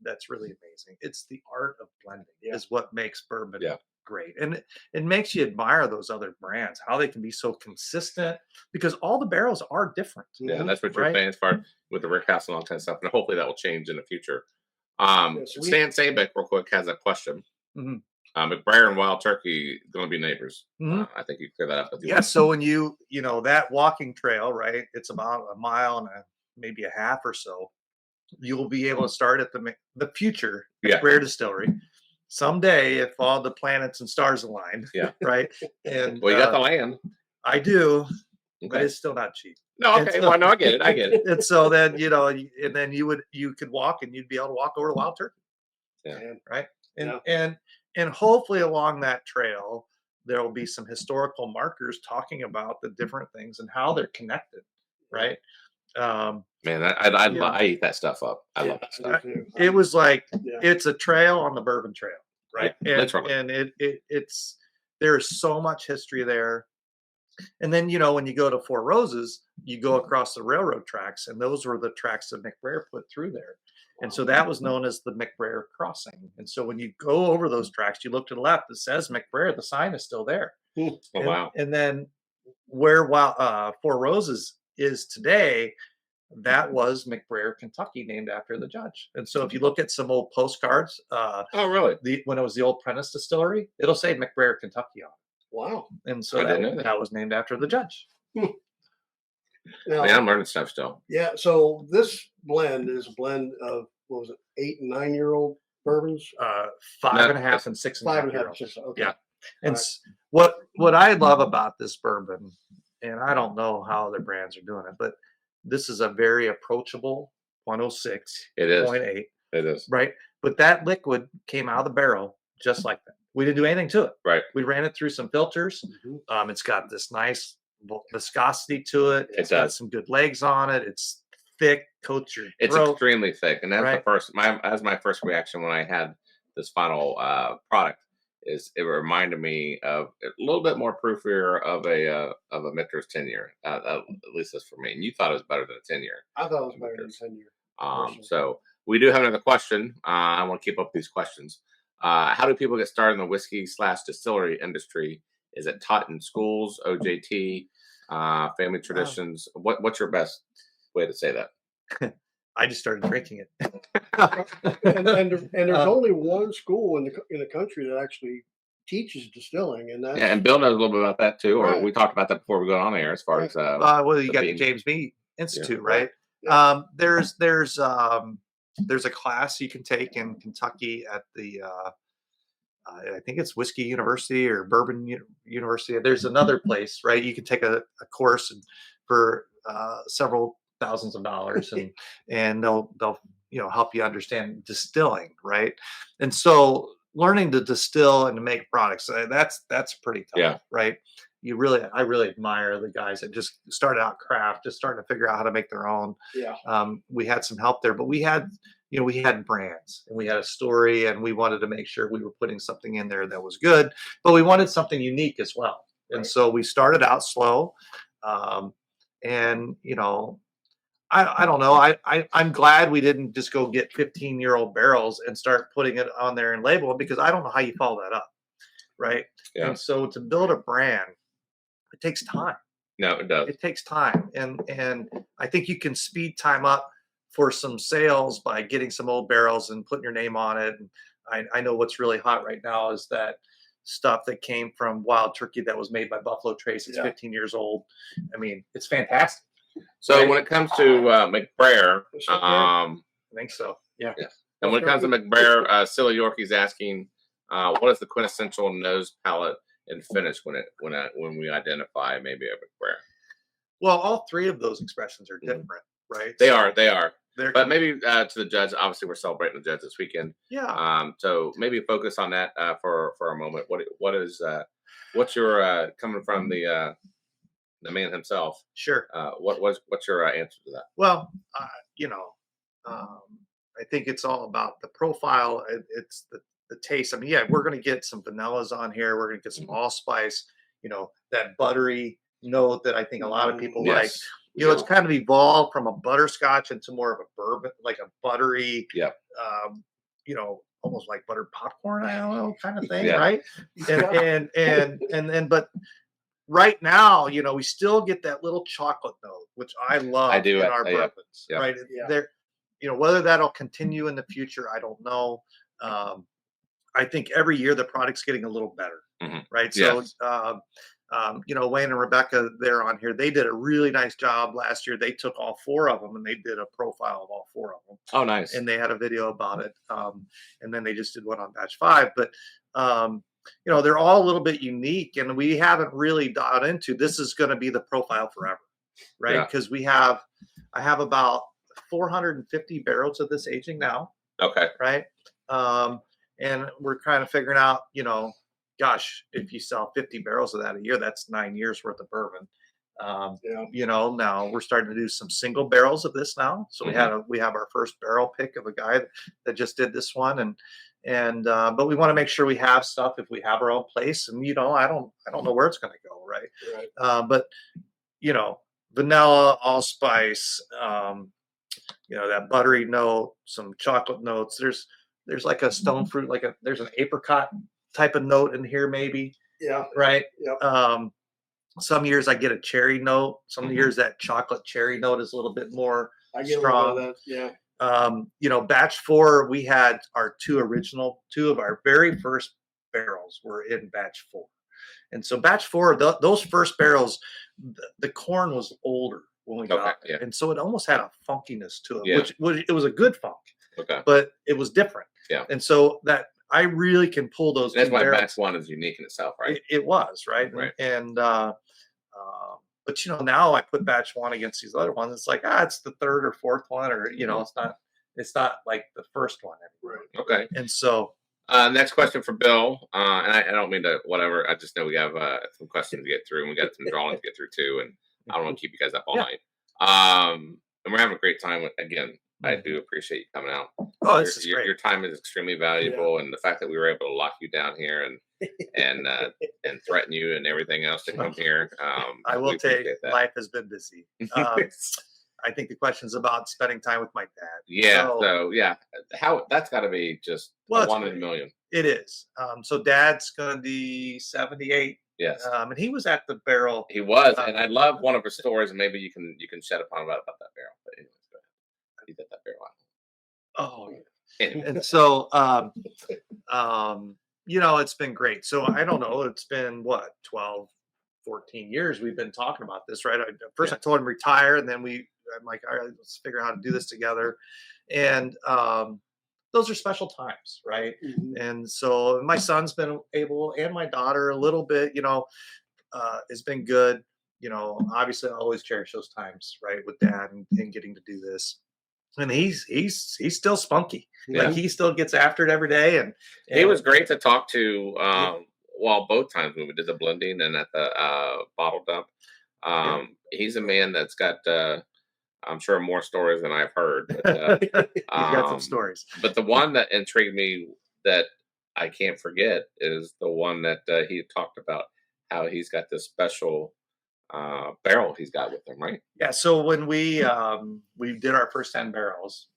that's really amazing. It's the art of blending is what makes bourbon great. And it makes you admire those other brands, how they can be so consistent, because all the barrels are different. Yeah, that's what you're saying as far with the Rick House and all that kind of stuff. And hopefully that will change in the future. Stan Sabeck, real quick, has a question. McBrayer and Wild Turkey going to be neighbors. I think you clear that up. Yeah. So when that walking trail, right? It's about a mile and maybe a half or so. You'll be able to start at the future McBrayer Distillery someday if all the planets and stars align. Yeah. Right. And well, you got the land. I do, but it's still not cheap. No, okay. Well, no, I get it. And so then and then you could walk, and you'd be able to walk over to Wild Turkey. Yeah. Right. And hopefully along that trail, there will be some historical markers talking about the different things and how they're connected. Right. Man, I eat that stuff up. I love that stuff. It was like it's a trail on the Bourbon Trail, right? Yeah, and it's there's so much history there. And then when you go to Four Roses, you go across the railroad tracks, and those were the tracks that McBrayer put through there. And so that was known as the McBrayer crossing. And so when you go over those tracks, you look to the left, it says McBrayer, the sign is still there. Oh, wow. And then where Four Roses is today, that was McBrayer, Kentucky, named after the judge. And so if you look at some old postcards, Oh, really? when it was the old Prentice Distillery, it'll say McBrayer, Kentucky on it. Wow. And so I didn't know that. that was named after the judge. Now, Man, I'm learning stuff still. yeah, so this blend is a blend of, what was it, 8 and 9-year-old bourbons? 5.5 and 6 and 5 half and a half, year olds. 6. Okay. Yeah. And Alright. what I love about this bourbon, and I don't know how other brands are doing it, but this is a very approachable 0.06, It is. 0.8, It is. right? But that liquid came out of the barrel just like that. We didn't do anything to it. Right. We ran it through some filters. Mhm. It's got this nice viscosity to it. It It's got does. some good legs on it. It's thick, coats your It's throat. extremely thick, and that's Right. my first reaction when I had this final product. Is it reminded me of a little bit more proofier of a Michter's 10-year. At least that's for me. And you thought it was better than a 10-year. I thought it was better than 10-year. Personally. So we do have another question. I want to keep up these questions. How do people get started in the whiskey/distillery industry? Is it taught in schools, OJT, family traditions? What's your best way to say that? I just started drinking it. And there's only one school in the country that actually teaches distilling, and that's Yeah, and Bill knows a little bit about that too. Or Right. we talked about that before we got on air, as far as Well, you the got the bean. James Mead Institute, Right. right? Yeah. There's a class you can take in Kentucky at the I think it's Whiskey University or Bourbon University. There's another place, right? You can take a course for several thousands of dollars, and they'll help you understand distilling, right? And so learning to distill and to make products, that's pretty tough, Yeah. right? I really admire the guys that just started out craft, just starting to figure out how to make their own. yeah. We had some help there, but we had brands and we had a story, and we wanted to make sure we were putting something in there that was good, but we wanted something unique as well. And Right. so we started out slow. And I don't know. I'm glad we didn't just go get 15-year-old barrels and start putting it on there and label it, because I don't know how you follow that up. Right. Yeah. And so to build a brand, it takes time. No, it does. It takes time. And I think you can speed time up for some sales by getting some old barrels and putting your name on it. And I know what's really hot right now is that stuff that came from wild turkey that was made by Buffalo Trace. It's Yeah. 15 years old. I mean, it's fantastic. So Right. when it comes to McBrayer, Is that I think so. Yeah. and when it comes to McBrayer, Silly Yorkie's asking, what is the quintessential nose, palate, and finish when we identify maybe a McBrayer? Well, all three of those expressions are different, right? They So are. they're But maybe to the judge, obviously we're celebrating the judge this weekend. yeah. So maybe focus on that for a moment. What's your coming from the man himself? Sure. What's your answer to that? Well, I think it's all about the profile. It's the taste. I mean, yeah, we're going to get some vanillas on here. We're going to get some allspice, that buttery note that I think a lot of people like. Yes. It's kind of evolved from a butterscotch into more of a bourbon, like a buttery, Yep. Almost like buttered popcorn, I don't know, kind of thing, Yeah. right? And but right now, we still get that little chocolate note, which I love I do, in our yeah. bourbons, Yeah. right? Yeah. There, whether that'll continue in the future, I don't know. I think every year the product's getting a little better, Mhm. right? So, Yes. Wayne and Rebecca, they're on here. They did a really nice job last year. They took all four of them and they did a profile of all four of them, Oh, nice. and they had a video about it. And then they just did one on batch 5. But they're all a little bit unique, and we haven't really dialed into this is going to be the profile forever, right? Yeah. Because I have about 450 barrels of this aging now, Okay. right? And we're kind of figuring out, gosh, if you sell 50 barrels of that a year, that's 9 years worth of bourbon. Yeah. Now we're starting to do some single barrels of this now. So Mhm. we have our first barrel pick of a guy that just did this one, but we want to make sure we have stuff if we have our own place. And I don't know where it's going to go, right? Right. But vanilla, allspice, that buttery note, some chocolate notes. There's like a stone fruit, there's an apricot type of note in here, maybe. Yeah. Right. Yep. Some years I get a cherry note. Some Mhm. years that chocolate cherry note is a little bit more I get strong. a little bit of that. Yeah. Batch 4, we had our two of our very first barrels were in batch 4. And so batch 4, those first barrels, the corn was older when we got there. Yeah. And so it almost had a funkiness to it, Yeah. which it was a good funk, Okay. but it was different. Yeah. And so that I really can pull those. That's why barrels. batch 1 is unique in itself, right? It was, right? Right. But now I put batch 1 against these other ones. It's like, it's the third or fourth one, or it's not like the first one anymore. Right. Okay. And so next question for Bill, and I don't mean to whatever. I just know we have some questions to get through, and we got some drawing to get through too. And I don't want to keep you guys up all night. And we're having a great time. Again, I do appreciate you coming out. Oh, this is great. Your time is extremely valuable, and the fact that we were able to lock you down here and threaten you and everything else to come here. I will tell you, life has been busy. I think the question's about spending time with my dad. Yeah. So how that's got to be just one in a million. It is. So Dad's going to be 78. Yes. And he was at the barrel. He was, and I love one of his stories, and maybe you can shed upon about that barrel. But anyways, go ahead. He's at that barrel. Oh, Anyway. And so, it's been great. So I don't know. It's been 12, 14 years we've been talking about this, right? First I told him retire, and then I'm like, all right, let's figure out how to do this together. And those are special times, right? Mm-hmm. And so my son's been able, and my daughter a little bit, has been good. Obviously I always cherish those times, right, with Dad and getting to do this. And he's still spunky. Yeah. Like he still gets after it every day. And he was great to talk to. Both times when we did the blending and at the bottle dump. He's a man that's got, I'm sure, more stories than I've heard. But, he's got some stories. But the one that intrigued me that I can't forget is the one that he talked about, how he's got this special barrel he's got with him, right? Yeah. So when we did our first 10 barrels,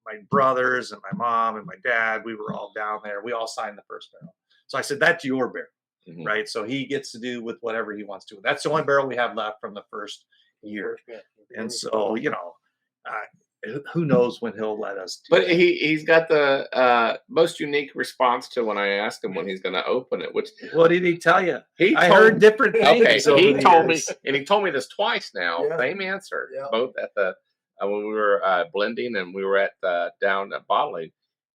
my brothers and my mom and my dad, we were all down there. We all signed the first barrel. So I said, that's your barrel, Mm-hmm. right? So he gets to do with whatever he wants to. That's the only barrel we have left from the first year. And so, who knows when he'll let us do But that. he's got the most unique response to when I asked him when he's going to open it. Which, what did he tell you? I heard different things. Okay, so he told me, years. and he told me this twice now. Yeah. Same answer, Yeah. both at the when we were blending and we were at down at bottling,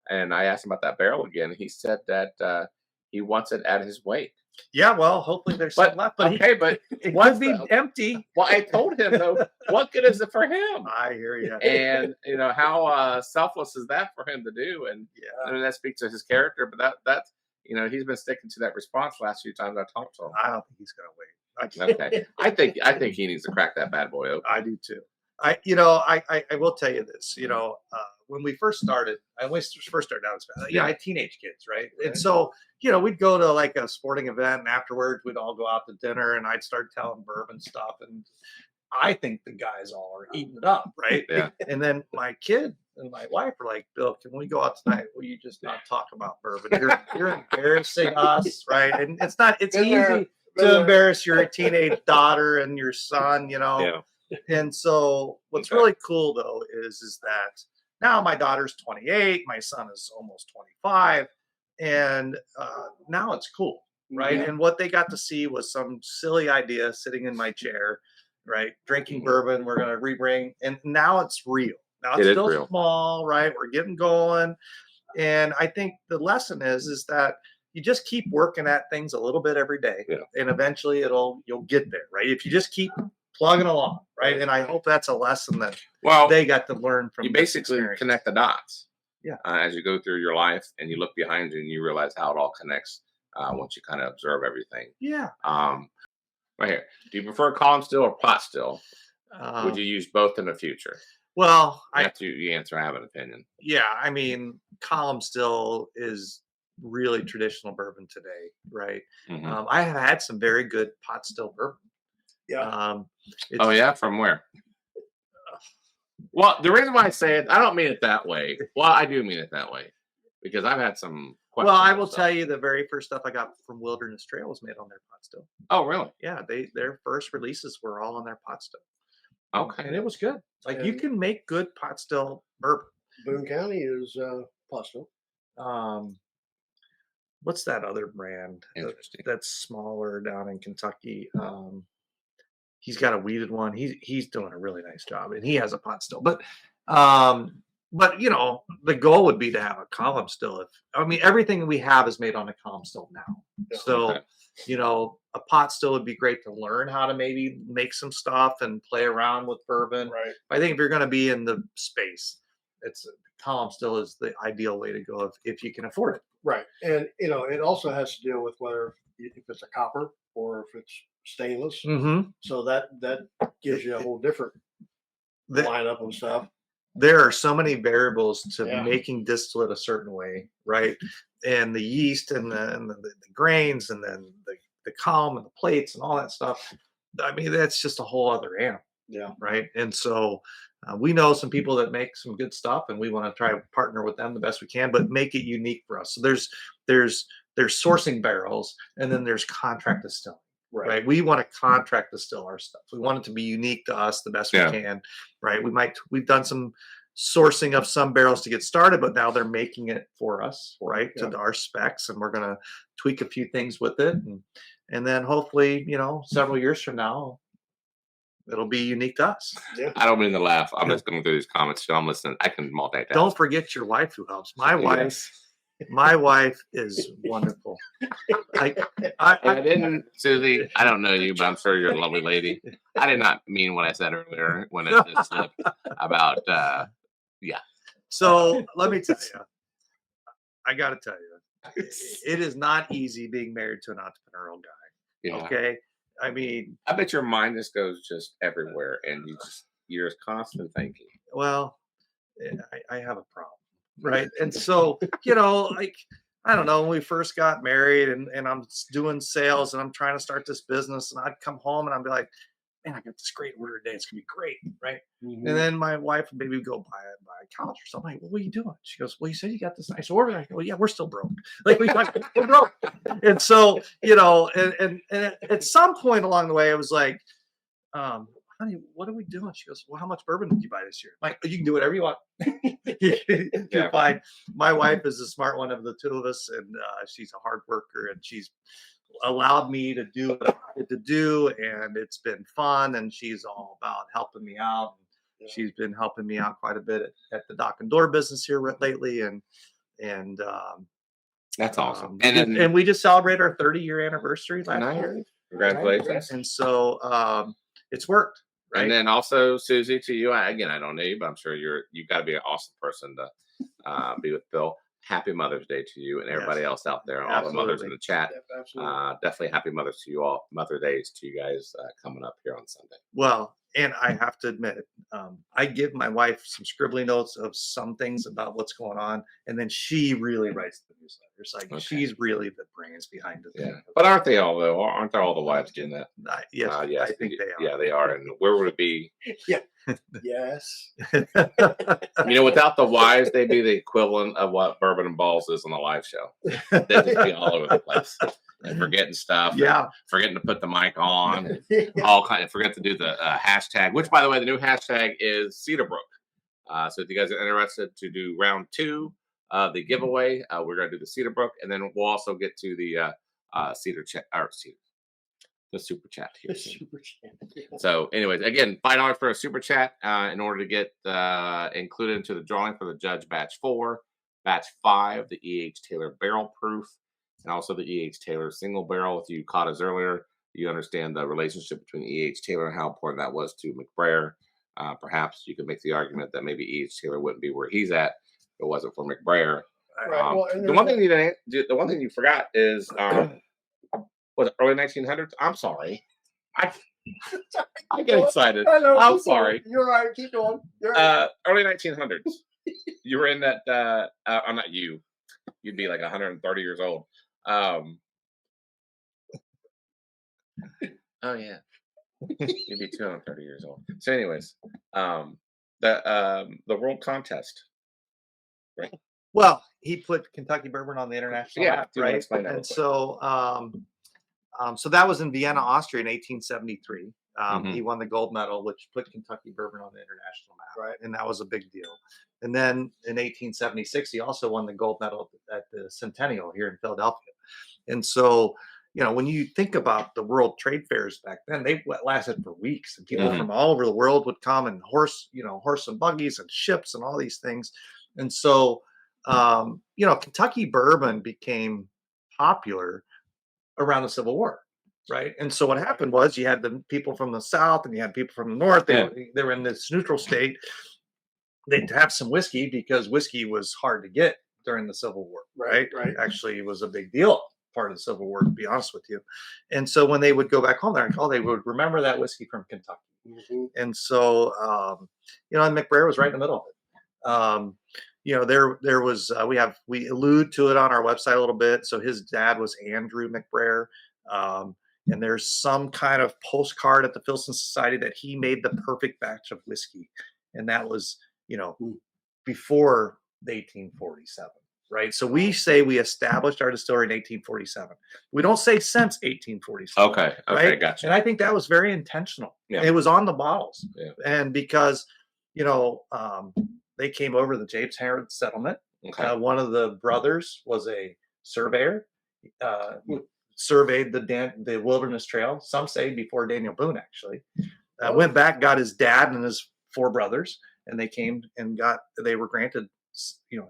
and I asked him about that barrel again. He said that he wants it at his weight. Yeah, well, hopefully there's some left. But but it what's could be empty. Well, I told him though, what good is it for him? I hear you. And how selfless is that for him to do? And I mean, that speaks to his character. But that's he's been sticking to that response last few times I talked to him. I don't think he's going to wait. Okay, I think he needs to crack that bad boy open. I do too. I will tell you this. When we first started, I had teenage kids, right? And so we'd go to like a sporting event, and afterwards we'd all go out to dinner, and I'd start telling bourbon stuff, and I think the guys all are eating it up, right? Yeah. And then my kid and my wife are like, Bill, can we go out tonight? Will you just not talk about bourbon? You're embarrassing us, right? And it's easy to embarrass your teenage daughter and your son, Yeah. And so what's really cool though is that now my daughter's 28, my son is almost 25, and now it's cool, right? Yeah. And what they got to see was some silly idea sitting in my chair, right? Drinking bourbon, we're going to rebring, and now it's real. Now it's still real. Small, right? We're getting going, and I think the lesson is that you just keep working at things a little bit every day, and eventually you'll get there, right? If you just keep plugging along, right? And I hope that's a lesson that they got to learn from. You basically connect the dots, yeah, as you go through your life, and you look behind you, and you realize how it all connects once you kind of observe everything. Yeah. Right here. Do you prefer column still or pot still? Would you use both in the future? Well, After you answer, I have an opinion. Yeah, I mean, column still is really traditional bourbon today, right? Mm-hmm. I have had some very good pot still bourbon. Yeah. From where? Well, the reason why I say it, I don't mean it that way. Well, I do mean it that way because I've had some. Well, I will tell you, the very first stuff I got from Wilderness Trail was made on their pot still. Oh, really? Yeah, their first releases were all on their pot still. Okay. And it was good. Like, you can make good pot still bourbon. Boone County is pot still. What's that other brand Interesting. that's smaller down in Kentucky? He's got a weeded one. He's doing a really nice job, and he has a pot still. But you know, the goal would be to have a column still. Everything we have is made on a column still now. Yeah. So, Okay. you know, a pot still would be great to learn how to maybe make some stuff and play around with bourbon. Right. I think if you're going to be in the space, it's column still is the ideal way to go if you can afford it. Right. And, you know, it also has to deal with whether if it's a copper or if it's stainless. Mm-hmm. So that gives you a whole different lineup of stuff. There are so many variables to Yeah. making distillate a certain way, right? And the yeast and the grains and then the column and the plates and all that stuff. I mean, that's just a whole other animal. Yeah. Right. And so we know some people that make some good stuff, and we want to try to partner with them the best we can, but make it unique for us. So there's sourcing barrels, and then there's contract distilling. Right. We want to contract distill our stuff. We want it to be unique to us the best we can. Right. We've done some sourcing of some barrels to get started, but now they're making it for us, right, to our specs, and we're going to tweak a few things with it, and then hopefully, you know, several years from now, it'll be unique to us. Yeah. I don't mean to laugh. I'm just going through these comments. So I'm listening. I can multitask. Don't forget your wife who helps. My wife is wonderful. I didn't, Susie. I don't know you, but I'm sure you're a lovely lady. I did not mean what I said earlier when it just slipped about. So let me tell you, I got to tell you, it is not easy being married to an entrepreneurial guy. Yeah. Okay. I mean, I bet your mind just goes just everywhere, and you're constant thinking. Well, I have a problem, right? And so, you know, like, I don't know, when we first got married and I'm doing sales and I'm trying to start this business, and I'd come home and I'd be like, man, I got this great order today. It's gonna be great, right? Mm-hmm. And then my wife would maybe go buy a couch or something. Like, well, what are you doing? She goes, well, you said you got this nice order. I go, well, yeah, we're still broke. Like, we're broke. And so, you know, and at some point along the way, it was like, honey, what are we doing? She goes, well, how much bourbon did you buy this year? I'm like, you can do whatever you want. You're fine. My wife is the smart one of the two of us, and she's a hard worker, and she's allowed me to do what I wanted to do, and it's been fun, and she's all about helping me out. She's been helping me out quite a bit at the dock and door business here lately, and that's awesome. And we just celebrated our 30-year anniversary last year. Congratulations! And so it's worked. Right? And then also, Susie, to you, I don't know you, but I'm sure you've got to be an awesome person to be with Bill. Happy Mother's Day to you and everybody else out there, and all the mothers in the chat. Definitely happy Mother's to you all. Mother Days to you guys coming up here on Sunday. Well, and I have to admit, I give my wife some scribbly notes of some things about what's going on, and then she really writes the newsletters. Like, she's really the brains behind it. Yeah, but aren't they all though? Aren't there all the wives doing that? Yes, I think they are. Yeah, they are. And where would it be? Yeah. Yes. You know, without the wives, they'd be the equivalent of what Bourbon and Ballz is on the live show. They'd just be all over the place and forgetting stuff. Yeah, forgetting to put the mic on. All kind of forget to do the hashtag. Which, by the way, the new hashtag is Cedarbrook. So if you guys are interested to do round 2 of the giveaway, we're going to do the Cedarbrook, and then we'll also get to the the super chat here. Super chat. So, anyways, again, $5 for a super chat in order to get included into the drawing for the Judge Batch 4, Batch 5, the E.H. Taylor Barrel Proof, and also the E.H. Taylor Single Barrel. If you caught us earlier, you understand the relationship between E.H. Taylor and how important that was to McBrayer. Perhaps you could make the argument that maybe E.H. Taylor wouldn't be where he's at if it wasn't for McBrayer. Right. The one thing you forgot is was it early 1900s? I'm sorry. I get excited. I'm sorry. You're right. Keep going. You're right. Early 1900s. You were in that. I'm not you. You'd be like 130 years old. Oh yeah. You'd be 230 years old. So, anyways, the world contest. Right. Well, he put Kentucky bourbon on the international Yeah. map, Do you want to right? explain that real And quick? so that was in Vienna, Austria in 1873. Mhm. He won the gold medal, which put Kentucky bourbon on the international map, Right. and that was a big deal. And then in 1876, he also won the gold medal at the Centennial here in Philadelphia. And so, when you think about the world trade fairs back then, they lasted for weeks, and people Mhm. from all over the world would come, and horse and buggies and ships and all these things. And so, Kentucky bourbon became popular around the Civil War, right? And so what happened was you had the people from the South and you had people from the North. Yeah. They were in this neutral state. They'd have some whiskey because whiskey was hard to get during the Civil War, right? Right. Actually, it was a big deal part of the Civil War, to be honest with you. And so when they would go back home, they would remember that whiskey from Kentucky. Mhm. And so, and McBrayer was right in the middle of it. There was we allude to it on our website a little bit. So his dad was Andrew McBrayer, and there's some kind of postcard at the Filson Society that he made the perfect batch of whiskey, and that was before the 1847. Right. So we say we established our distillery in 1847. We don't say since 1847. Okay. Right? Gotcha. And I think that was very intentional. Yeah. It was on the bottles. Yeah. And because, they came over the James Herod settlement. Okay. One of the brothers was a surveyor, who surveyed the Wilderness Trail. Some say before Daniel Boone, actually. Went back, got his dad and his 4 brothers, and they came and they were granted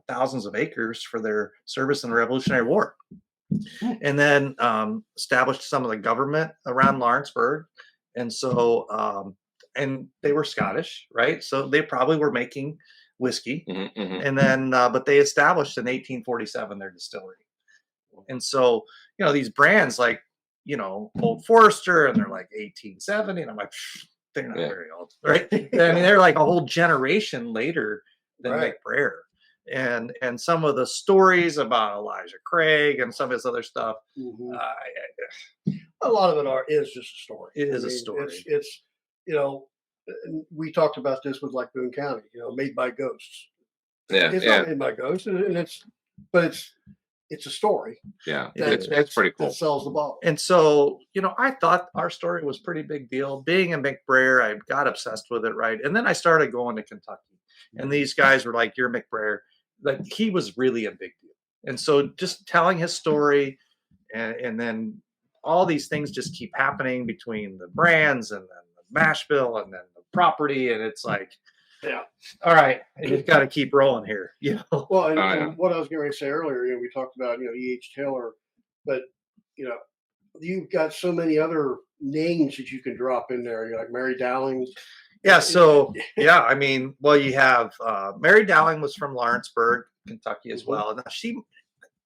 thousands of acres for their service in the Revolutionary War, and then established some of the government around Lawrenceburg. And so and they were Scottish, right? So they probably were making whiskey. Mm-hmm, mm-hmm. And then but they established in 1847 their distillery. And so these brands like Old Forester, and they're like 1870, and I'm like, they're not very old, right? I mean, they're like a whole generation later than McBrayer. And some of the stories about Elijah Craig and some of his other stuff, Mhm. A lot of it is just a story. It is a story. It's we talked about this with like Boone County, made by ghosts. Yeah, it's not made by ghosts, and it's a story. Yeah, it's pretty cool. That sells the bottle. And so, I thought our story was pretty big deal. Being a McBrayer, I got obsessed with it, right? And then I started going to Kentucky, and these guys were like, "You're McBrayer." Like, he was really a big deal. And so just telling his story, and then all these things just keep happening between the brands and then the mash bill and then the property, and it's like, all right, you just got to keep rolling here, Well, and what I was going to say earlier, we talked about E.H. Taylor, but you've got so many other names that you can drop in there. Like Mary Dowling. Yeah. So I mean, well, you have Mary Dowling was from Lawrenceburg, Kentucky as well. Now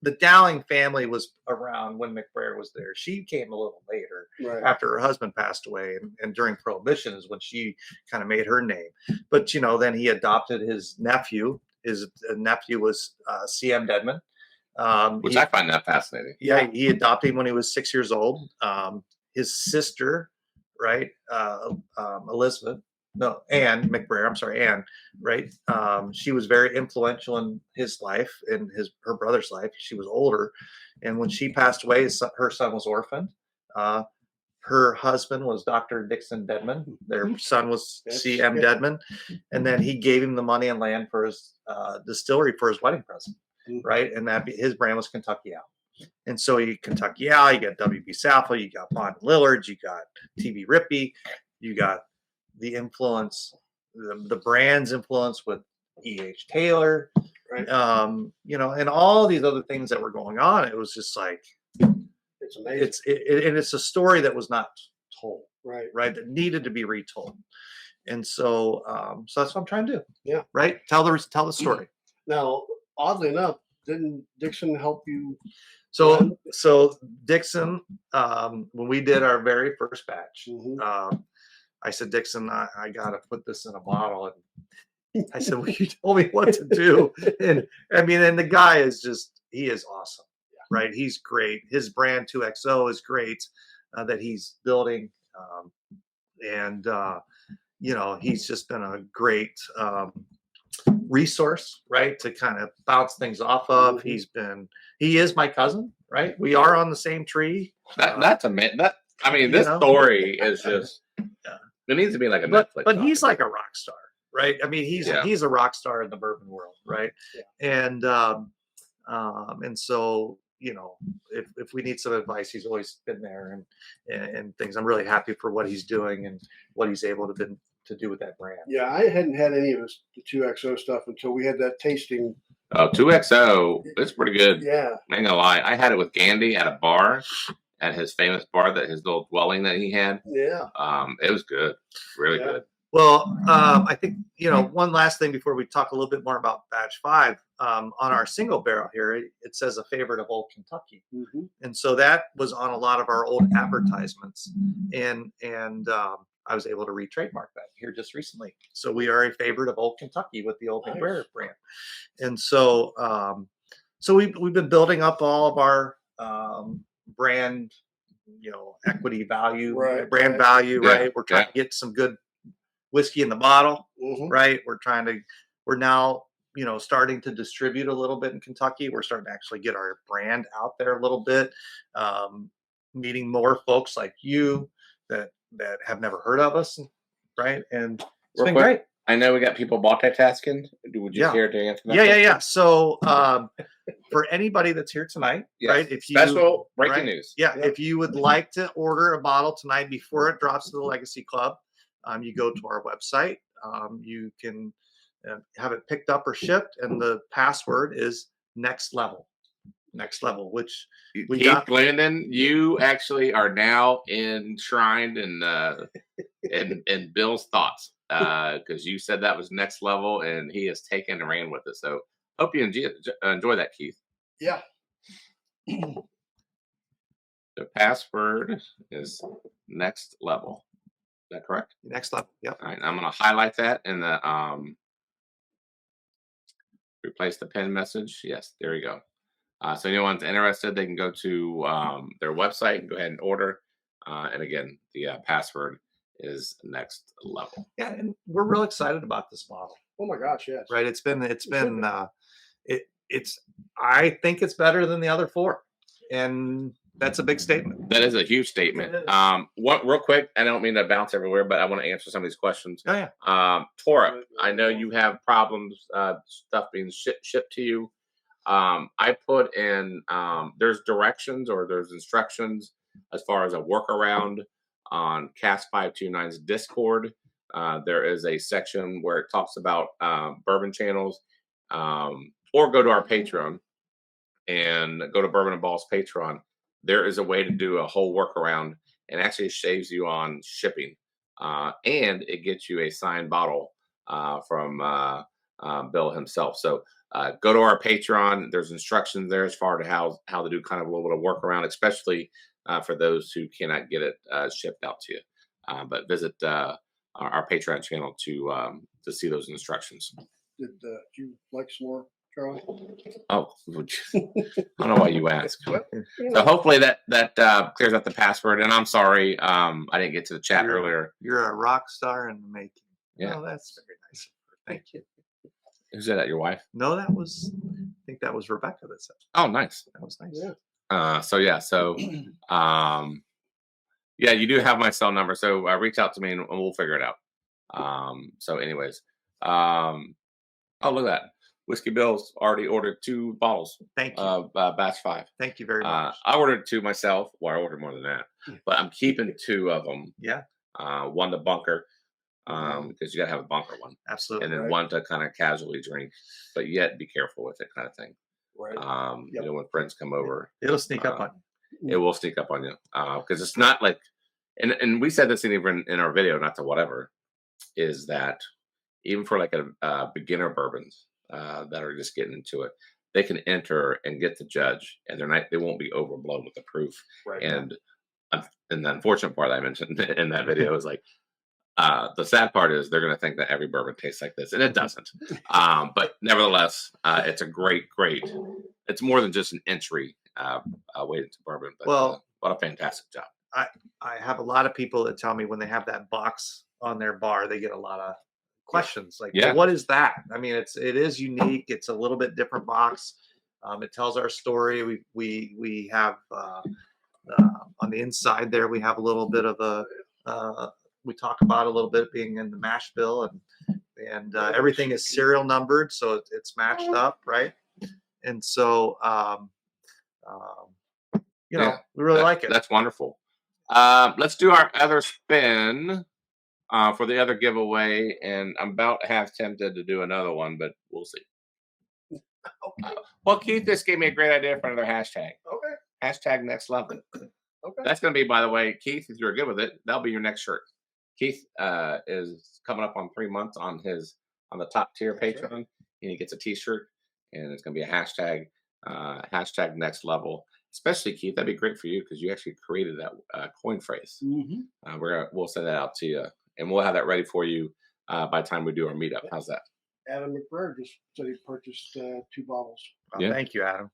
the Dowling family was around when McBrayer was there. She came a little later after her husband passed away, and during Prohibition is when she kind of made her name. But then he adopted his nephew. His nephew was C.M. Dedman, which I find that fascinating. Yeah, he adopted him when he was 6 years old. His sister, right, Anne McBrayer. I'm sorry, Anne. Right. She was very influential in his life, in her brother's life. She was older, and when she passed away, her son was orphaned. Her husband was Dr. Dixon Dedman. Their son was C.M. Dedman, and then he gave him the money and land for his distillery for his wedding present. Right, and his brand was Kentucky Owl. And so you Kentucky Owl, you got W.B. Southwell, you got Bond Lillard, you got T.B. Rippey, you got the influence, the brand's influence with E.H. Taylor, right? And all these other things that were going on. It was just like, it's amazing. And it's a story that was not told, right? That needed to be retold. And so, so that's what I'm trying to do. Yeah. Right. Tell the story. Now, oddly enough, didn't Dixon help you? So Dixon, when we did our very first batch, I said, Dixon, I got to put this in a bottle. And I said, well, you told me what to do. And I mean, and the guy is he is awesome, right? He's great. His brand 2XO is great that he's building. you know, he's just been a great resource, right, to kind of bounce things off of. Mhm. He is my cousin, right? We are on the same tree. That's that. I mean, you this know, story is just. Yeah. It needs to be like a but Netflix. but he's like a rock star, right? I mean, Yeah. he's a rock star in the bourbon world, right? And so, you know, if we need some advice, he's always been there and things. I'm really happy for what he's doing and what he's able to do with that brand. Yeah, I hadn't had any of the 2XO stuff until we had that tasting. Oh, 2XO. It's pretty good. Yeah. I ain't gonna lie. I had it with Gandhi at a bar, at his famous bar, that his little dwelling that he had. Yeah. It was good. Really good. Well, I think, you know, one last thing before we talk a little bit more about batch 5, on our single barrel here, it says a favorite of Old Kentucky. Mm-hmm. And so that was on a lot of our old advertisements. And I was able to re-trademark that here just recently. So we are a favorite of Old Kentucky with the Old McBrayer brand. And so we've been building up all of our brand, you know, equity value, brand value, right? We're trying to get some good whiskey in the bottle, right? We're now, you know, starting to distribute a little bit in Kentucky. We're starting to actually get our brand out there a little bit, meeting more folks like you that have never heard of us, right? And it's been great. I know we got people multitasking. Would you care to answer that? Yeah. So for anybody that's here tonight, right? If you special breaking news. If you would like to order a bottle tonight before it drops to the Legacy Club, you go to our website. You can have it picked up or shipped, and the password is next level. Next level, which we got. Glendon, you actually are now enshrined in Bill's thoughts, because you said that was next level, and he has taken and ran with it. So hope you enjoy that, Keith. Yeah. The password is next level. Is that correct? Next level. Yep. All right. I'm going to highlight that in the replace the pin message. Yes, there you go. So anyone's interested, they can go to their website and go ahead and order. And again, the password is next level. Yeah, and we're real excited about this model. Oh my gosh, yes. Right. It's I think it's better than the other 4. And that's a big statement. That is a huge statement. What real quick, I don't mean to bounce everywhere, but I want to answer some of these questions. Oh yeah. Tora, I know you have problems, stuff being shipped to you. I put in there's directions or there's instructions as far as a workaround on Cast 529's Discord. There is a section where it talks about bourbon channels, or go to our Patreon and go to Bourbon and Ballz Patreon. There is a way to do a whole workaround and actually saves you on shipping, and it gets you a signed bottle from Bill himself. So go to our Patreon. There's instructions there as far as how to do kind of a little bit of workaround, especially for those who cannot get it shipped out to you. But visit our Patreon channel to see those instructions. Did you like some more, Charlie? Oh, I don't know why you ask. So hopefully that clears up the password. And I'm sorry, I didn't get to the chat earlier. You're a rock star in the making. Yeah, that's very nice. Thank you. Who said that? Your wife? No, I think that was Rebecca that said. Oh, nice. That was nice. Yeah. You do have my cell number, so reach out to me and we'll figure it out. So anyways, oh, look at that. Whiskey Bill's already ordered 2 bottles. Thank you. Batch 5. Thank you very much. I ordered 2 myself. Well, I ordered more than that, but I'm keeping 2 of them. Yeah. One to bunker, because you gotta have a bunker one. Absolutely. And then one to kind of casually drink, but yet be careful with it, kind of thing. Right. You know, when friends come over, it'll sneak up on you. It will sneak up on you, because it's not like, and we said this even in our video, not to whatever, is that even for like a beginner bourbons that are just getting into it, they can enter and get the judge, and they won't be overblown with the proof. Right. And the unfortunate part that I mentioned in that video is like, the sad part is they're going to think that every bourbon tastes like this, and it doesn't. But nevertheless, it's a great. It's more than just an entry way into bourbon. But what a fantastic job! I have a lot of people that tell me when they have that box on their bar, they get a lot of questions like, Yeah. well, what is that? I mean, it is unique. It's a little bit different box. It tells our story. We have on the inside there, we have a little bit of we talk about a little bit being in the mash bill, and everything is serial numbered, so it's matched up, right? And so, Yeah, we really like it. That's wonderful. Let's do our other spin for the other giveaway, and I'm about half tempted to do another one, but we'll see. Okay. Well, Keith just gave me a great idea for another hashtag. Okay. Hashtag next level. Okay. That's going to be, by the way, Keith, if you're good with it, that'll be your next shirt. Keith is coming up on 3 months on the top tier That's Patreon, and he gets a T-shirt, and it's going to be a hashtag next level. Especially Keith, that'd be great for you because you actually created that coin phrase. Mm-hmm. We'll send that out to you, and we'll have that ready for you by the time we do our meetup. How's that? Adam McBrayer just said he purchased 2 bottles. Well, Yeah. Thank you, Adam.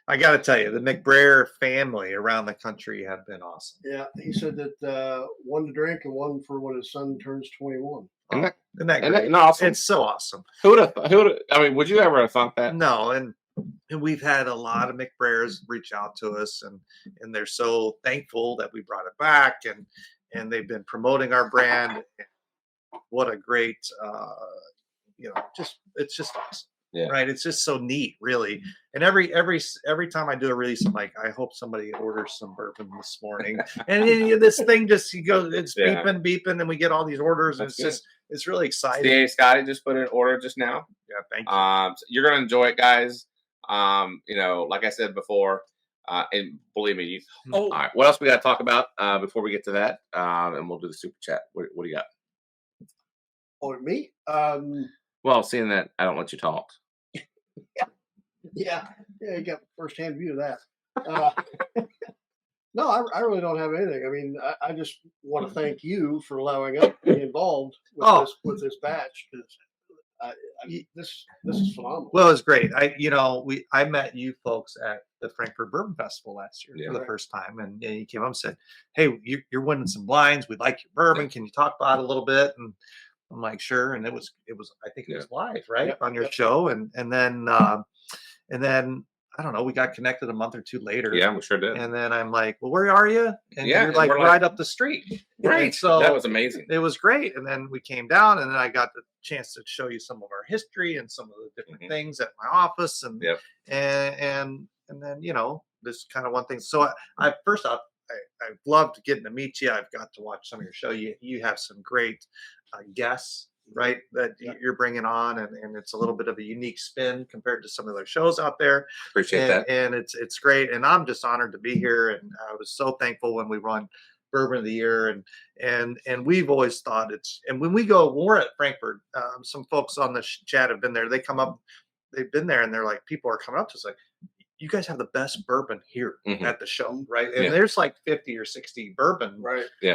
I got to tell you, the McBrayer family around the country have been awesome. Yeah, he said that 1 to drink and 1 for when his son turns 21. Isn't that, Isn't that isn't great? that awesome? It's so awesome. I mean, would you ever have thought that? No, and we've had a lot of McBrayers reach out to us, and they're so thankful that we brought it back, and they've been promoting our brand. What a great, it's just awesome. Yeah. Right. It's just so neat, really. And every time I do a release, I'm like, I hope somebody orders some bourbon this morning. And this thing it's Yeah. beeping, and we get all these orders. And That's it's really exciting. CA Scotty just put in an order just now. Yeah, thank you. So you're gonna enjoy it, guys. Like I said before, and believe me, all right. What else we got to talk about before we get to that? And we'll do the super chat. What do you got? Oh, me? Well, seeing that I don't let you talk. Yeah, you got firsthand view of that. No, I really don't have anything. I mean, I just want to thank you for allowing us to be involved with this batch, because this is phenomenal. Well, it was great. I met you folks at the Frankfurt Bourbon Festival last year for the first time, and you came up and said, "Hey, you're winning some blinds. We'd like your bourbon. Can you talk about it a little bit?" And I'm like, "Sure." And it was I think it was live, right, on your show, and then I don't know, we got connected a month or 2 later. Yeah, we sure did. And then I'm like, "Well, where are you?" And Yeah, you're and like we're right up the street. Right. And so that was amazing. it was great. And then we came down, and then I got the chance to show you some of our history and some of the different things at my office, and then this kind of one thing. So I first off, I've loved getting to meet you. I've got to watch some of your show. You have some great guests, right, that you're bringing on, and it's a little bit of a unique spin compared to some of their shows out there. Appreciate that. And it's great, and I'm just honored to be here, and I was so thankful when we won Bourbon of the Year, and we've always thought and when we're at Frankfurt, some folks on the chat have been there. They've been there, and they're like, people are coming up to us like, "You guys have the best bourbon here at the show," right? And there's like 50 or 60 bourbon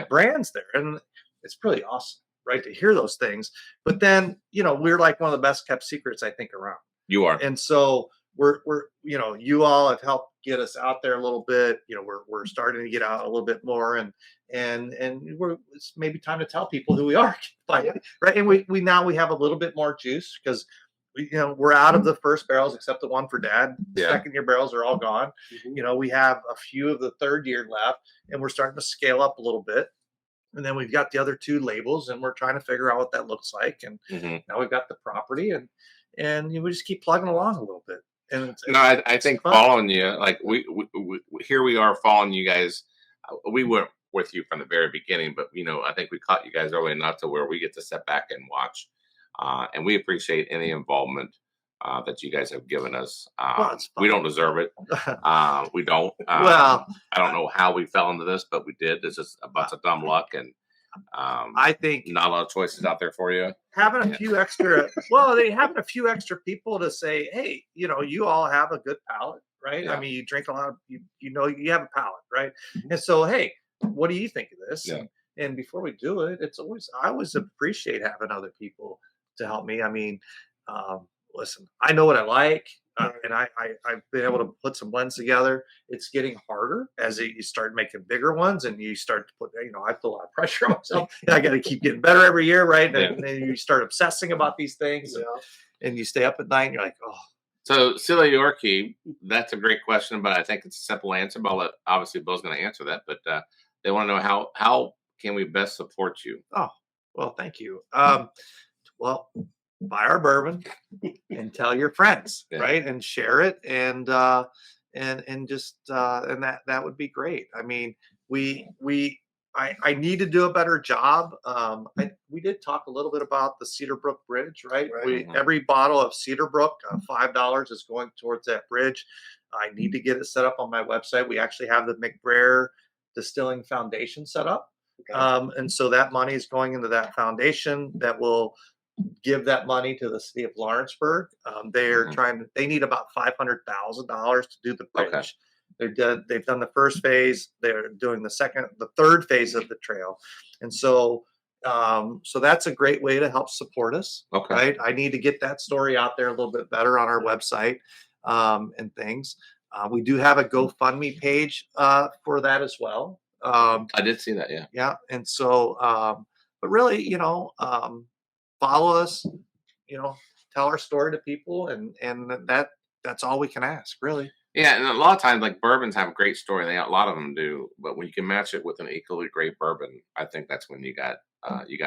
brands there, and it's pretty awesome, right, to hear those things. But then, we're like one of the best kept secrets, I think, around. You are. And so we're you all have helped get us out there a little bit. We're starting to get out a little bit more, and it's maybe time to tell people who we are, right? And we now have a little bit more juice because we're out of the first barrels except the one for Dad. Second year barrels are all gone. We have a few of the third year left, and we're starting to scale up a little bit. And then we've got the other 2 labels, and we're trying to figure out what that looks like. And now we've got the property, and we just keep plugging along a little bit. And I think fun. Following you, like we here we are following you guys. We weren't with you from the very beginning, but I think we caught you guys early enough to where we get to sit back and watch, and we appreciate any involvement that you guys have given us. We don't deserve it. We don't. Well, I don't know how we fell into this, but we did. It's just a bunch of dumb luck, and I think not a lot of choices out there for you. Having a few extra, having a few extra people to say, "Hey, you all have a good palate, right? Yeah. I mean, you drink a lot of, you have a palate, right? And so, hey, what do you think of this?" Yeah. And before we do it, I always appreciate having other people to help me. I mean, listen, I know what I like. And I've been able to put some blends together. It's getting harder as you start making bigger ones, and you start to put, I put a lot of pressure on myself. And I got to keep getting better every year, right? And then you start obsessing about these things, and you stay up at night, and you're like, oh. So, Celia Yorkie, that's a great question, but I think it's a simple answer. But obviously, Bill's going to answer that. But they want to know how can we best support you? Oh, well, thank you. Well, buy our bourbon and tell your friends, right? And share it, and just and that would be great. I mean, I need to do a better job. We did talk a little bit about the Cedarbrook Bridge, right? Every bottle of Cedarbrook, $5 is going towards that bridge. I need to get it set up on my website. We actually have the McBrayer Distilling Foundation set up. And so that money is going into that foundation that will give that money to the city of Lawrenceburg. They need about $500,000 to do the bridge. They've done the first phase. They're doing the third phase of the trail. And so that's a great way to help support us. Right. I need to get that story out there a little bit better on our website, and things. We do have a GoFundMe page, for that as well. I did see that. Yeah. And so, but really, follow us, tell our story to people, and that's all we can ask, really. Yeah, and a lot of times, like, bourbons have a great story. A lot of them do, but when you can match it with an equally great bourbon, I think that's when you got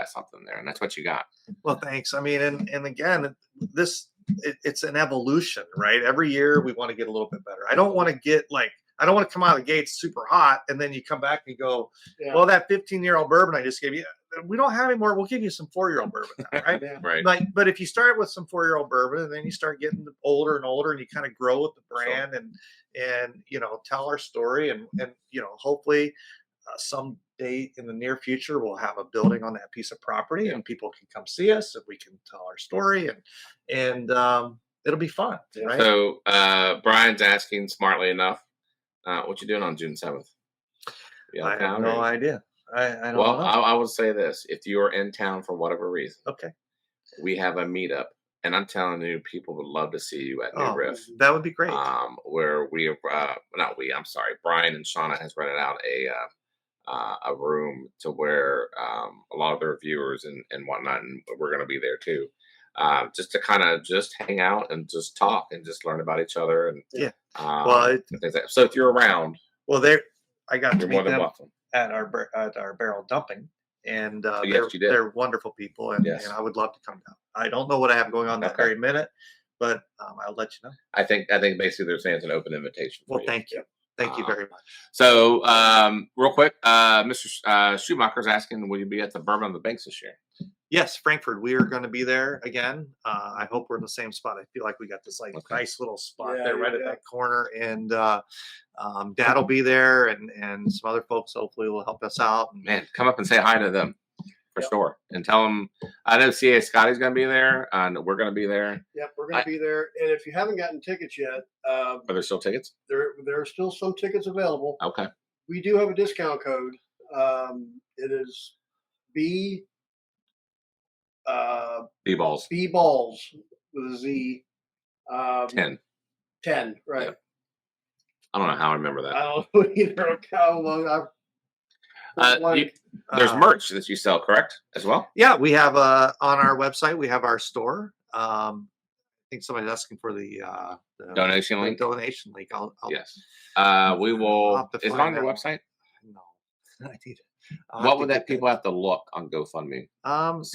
something there, and that's what you got. Well, thanks. I mean, and again, it's an evolution, right? Every year we want to get a little bit better. I don't want to come out of the gates super hot, and then you come back and you go, well, that 15-year-old bourbon I just gave you, we don't have any more. We'll give you some 4-year-old bourbon now, right? Right. But if you start with some 4-year-old bourbon, and then you start getting older and older, and you kind of grow with the brand, and tell our story, and hopefully someday in the near future we'll have a building on that piece of property, and people can come see us, and we can tell our story, and it'll be fun. Right? So Brian's asking smartly enough, what you doing on June 7th? I have no idea. I don't know. I would say this: if you are in town for whatever reason, we have a meetup, and I'm telling you, people would love to see you at New Riff. That would be great. Where Brian and Shauna has rented out a room to where a lot of their viewers and whatnot, and we're going to be there too. Just to kind of just hang out and just talk and just learn about each other, and so if you're around, I got to meet them welcome at our barrel dumping, and yes, they're wonderful people, and I would love to come down. I don't know what I have going on that very minute, but I'll let you know. I think basically they're saying it's an open invitation. Well, thank you. Thank you very much. So, real quick, Mr. Schumacher's asking, will you be at the Bourbon on the Banks this year? Yes, Frankfurt. We are going to be there again. I hope we're in the same spot. I feel like we got this nice little spot there right at that corner, and Dad will be there, and some other folks hopefully will help us out. Man, come up and say hi to them for sure, and tell them I know CA Scotty's going to be there, and we're going to be there. Yep, we're going to be there. And if you haven't gotten tickets yet, are there still tickets? There are still some tickets available. Okay. We do have a discount code. It is Ballz. Ballz with a Z. 10. 10, right. Yep. I don't know how I remember that. I don't know either. How long there's merch that you sell, correct, as well? Yeah, we have on our website, we have our store. I think somebody's asking for the donation link. Donation link. Yes. We will. Is it on your website? No. I need it. What would people have to look on GoFundMe?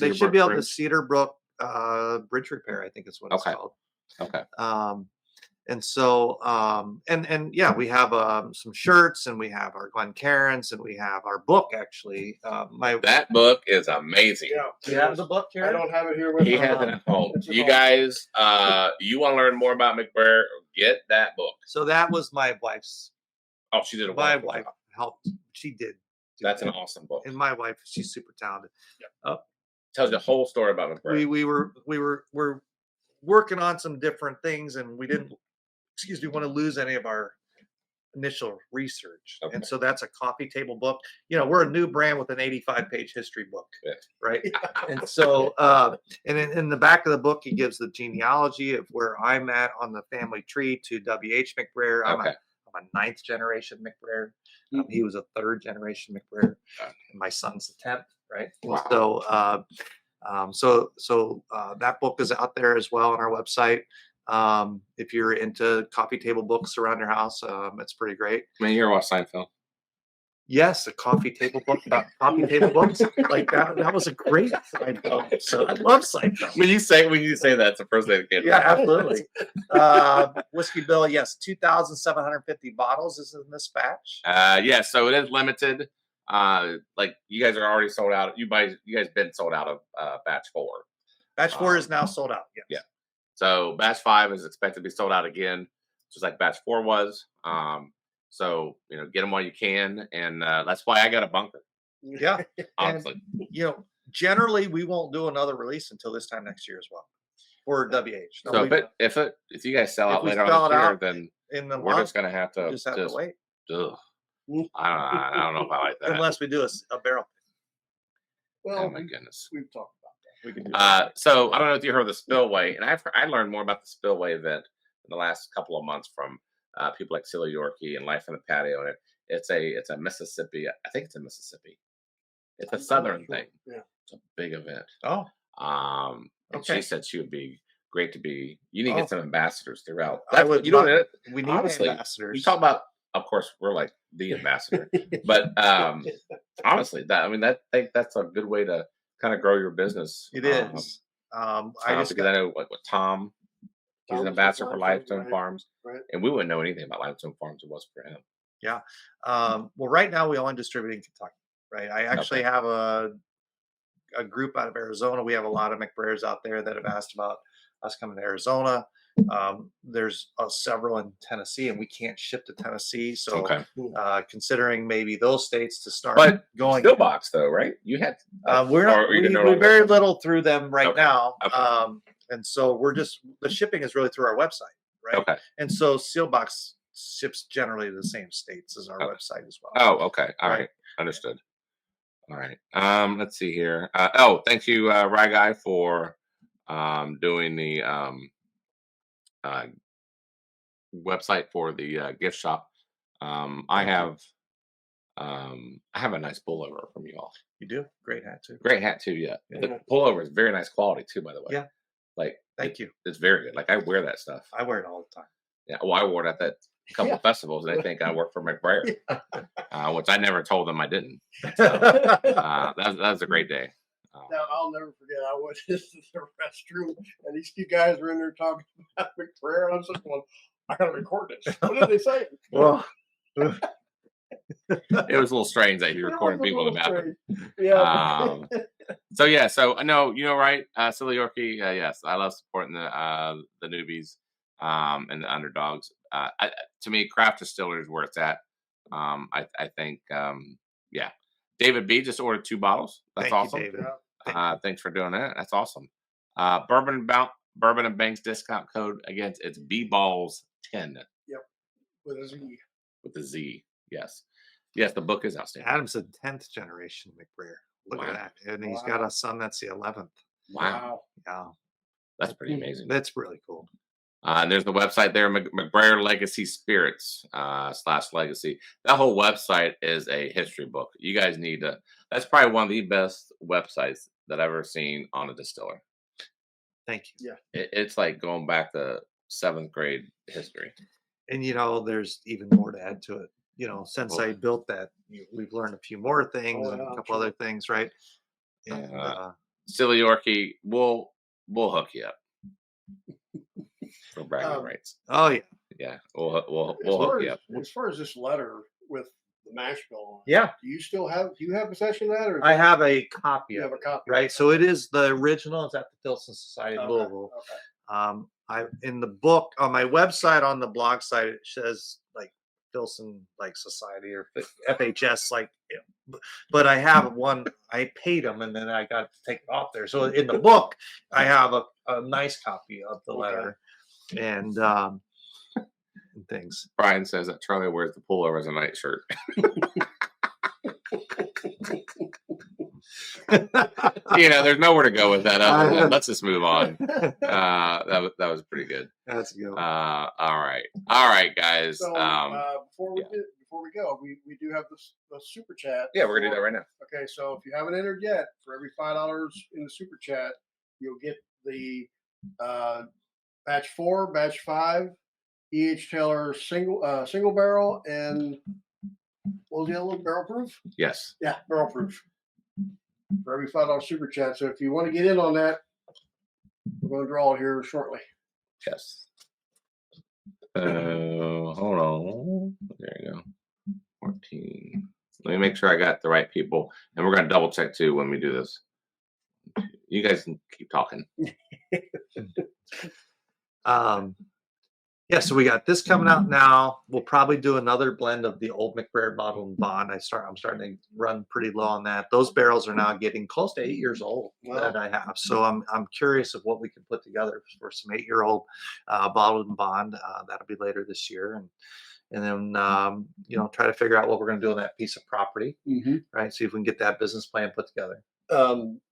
They should be able to Cedarbrook Bridge Repair, I think is what it's called. Okay. And so, we have some shirts, and we have our Glencairns, and we have our book. Actually, that book is amazing. Yeah, do you have the book, Karen? I don't have it here with me. He has it at home. You guys, you want to learn more about McBrayer? Get that book. So that was my wife's. Oh, she did. My wife helped. She did. That's an awesome book. And my wife, she's super talented. Yep. Tells the whole story about McBrayer. We were working on some different things, and we didn't want to lose any of our initial research. Okay. And so that's a coffee table book. We're a new brand with an 85-page history book, Yeah. right? And so, and in the back of the book, he gives the genealogy of where I'm at on the family tree to W.H. McBrayer. I'm Okay. a ninth generation McBrayer. He was a third generation McBrayer. Okay. And my son's the 10th, right? Wow. So that book is out there as well on our website. If you're into coffee table books around your house, it's pretty great. I mean, you're watch Seinfeld. Yes, a coffee table book about coffee table books like that. That was a great Seinfeld. So I love Seinfeld. When you say that, it's the first thing that came to Yeah, mind. absolutely. Whiskey Bill, yes, 2,750 bottles is in this batch. Yeah, so it is limited. Like you guys are already sold out. You guys been sold out of batch 4. Batch 4 is now sold out. Yes. Yeah. So batch 5 is expected to be sold out again, just like batch 4 was. So get them while you can, and that's why I got a bunker. Yeah. Honestly, And, generally we won't do another release until this time next year as well for WH. so if you guys sell if out we later sell on it this year, out then in the we're month, just gonna have to just have to wait. Ugh. I don't know if I like that. Unless we do a barrel. Well, Oh my goodness. we've talked about that. We can do that. So I don't know if you heard of the spillway, and I learned more about the spillway event in the last couple of months from people like Silly Yorkie and Life in the Patio. And it's a Mississippi. I think it's in Mississippi. It's a I'm not southern sure. thing. Yeah. It's a big event. Oh, And okay. she said she would be great to be. You need to Oh. get some ambassadors throughout. I would You know love- what? we need honestly, ambassadors. You talk about. Of course, we're like the ambassador, but honestly, I think that's a good way to kind of grow your business. It is. I just Because I know like with Tom, he's Tom's an with ambassador for Limestone, Limestone Farms, right. and we wouldn't know anything about Limestone Farms if it wasn't for him. Yeah. Well, right now we only distribute in Kentucky, right? I actually have a group out of Arizona. We have a lot of McBrayers out there that have asked about us coming to Arizona. There's several in Tennessee, and we can't ship to Tennessee. So, Okay, considering maybe those states to start but going, Still box though, right? You had we're not. or you didn't know We all very that? little through them right Okay. now, Okay. and so we're just the shipping is really through our website, right? Okay. And so Sealbox ships generally to the same states as our Okay. website as well. Oh, okay. All Right. right. Understood. All right. Let's see here. Thank you, Rye Guy, for doing the website for the gift shop. I have a nice pullover from you all. You do great hat too. Great hat too. Yeah. Yeah. The pullover is very nice quality too, by the way. Yeah. Like Thank you. it's very good. Like I wear that stuff. I wear it all the time. Yeah. Well, I wore it at that couple Yeah. festivals, and they think I work for McBrayer, which I never told them I didn't. That was a great day. Now, I'll never forget. I went into the restroom, and these 2 guys were in there talking about McBrayer. And I was just going, "I gotta record this." What did they say? Well, It was a little strange that you're It recording was a people in the little bathroom. strange. Yeah. So I know right, Silly Yorkie. Yes, I love supporting the newbies and the underdogs. To me, craft distillery is where it's at. I think David B just ordered 2 bottles. That's thank awesome. you, David. Thanks for doing that. That's awesome. Bourbon and Banks discount code again. It's Ballz 10 With a Z. with the Z. Yes, the book is outstanding. Adam's a 10th generation McBrayer. Look Wow. at that, and he's got a son that's the 11th. Wow, Yeah, that's pretty amazing. that's really cool. And there's the website there, McBrayer Legacy Spirits /legacy. That whole website is a history book. You guys need to. That's probably one of the best websites that I've ever seen on a distiller. Thank you. It's like going back to 7th grade history. And there's even more to add to it. Since Well- I built that, we've learned a few more things Oh, and yeah, a I'm couple sure. other things, right? And Silly Yorkie, we'll hook you up for bragging Um, rights. oh yeah, Yeah, we'll As hook far you as, up. as far as this letter with the mash bill on it, yeah. do you have possession of that, or I have a copy you of have it, a copy? right? So it is the original. It's at the Tilson Society in Okay, Louisville. okay. I in the book on my website on the blog site it says like Filson like Society or FHS but I have one. I paid them and then I got to take it off there. So in the book I have a nice copy of the Okay. letter, and and things. Brian says that Charlie wears the pullover as a nightshirt. There's nowhere to go with that. Other than, let's just move on. That was pretty good. That's a good one. All right, guys. So before we go, we do have the super chat. Yeah, we're gonna do that right now. Okay, so if you haven't entered yet, for every $5 in the super chat, you'll get the batch 4, batch 5, E.H. Taylor single barrel, and what was the other one? Barrel proof? Yes. Yeah, barrel proof. For every $5 super chat. So if you want to get in on that, we're going to draw it here shortly. Yes. Hold on. There you go. 14. Let me make sure I got the right people, and we're going to double check too when we do this. You guys can keep talking. Yeah, so we got this coming out now. We'll probably do another blend of the old McBrayer bottle and bond. I'm starting to run pretty low on that. Those barrels are now getting close to 8 years old that I have. So I'm curious of what we can put together for some 8-year-old bottled and bond. That'll be later this year, and then try to figure out what we're going to do on that piece of property, right? See if we can get that business plan put together.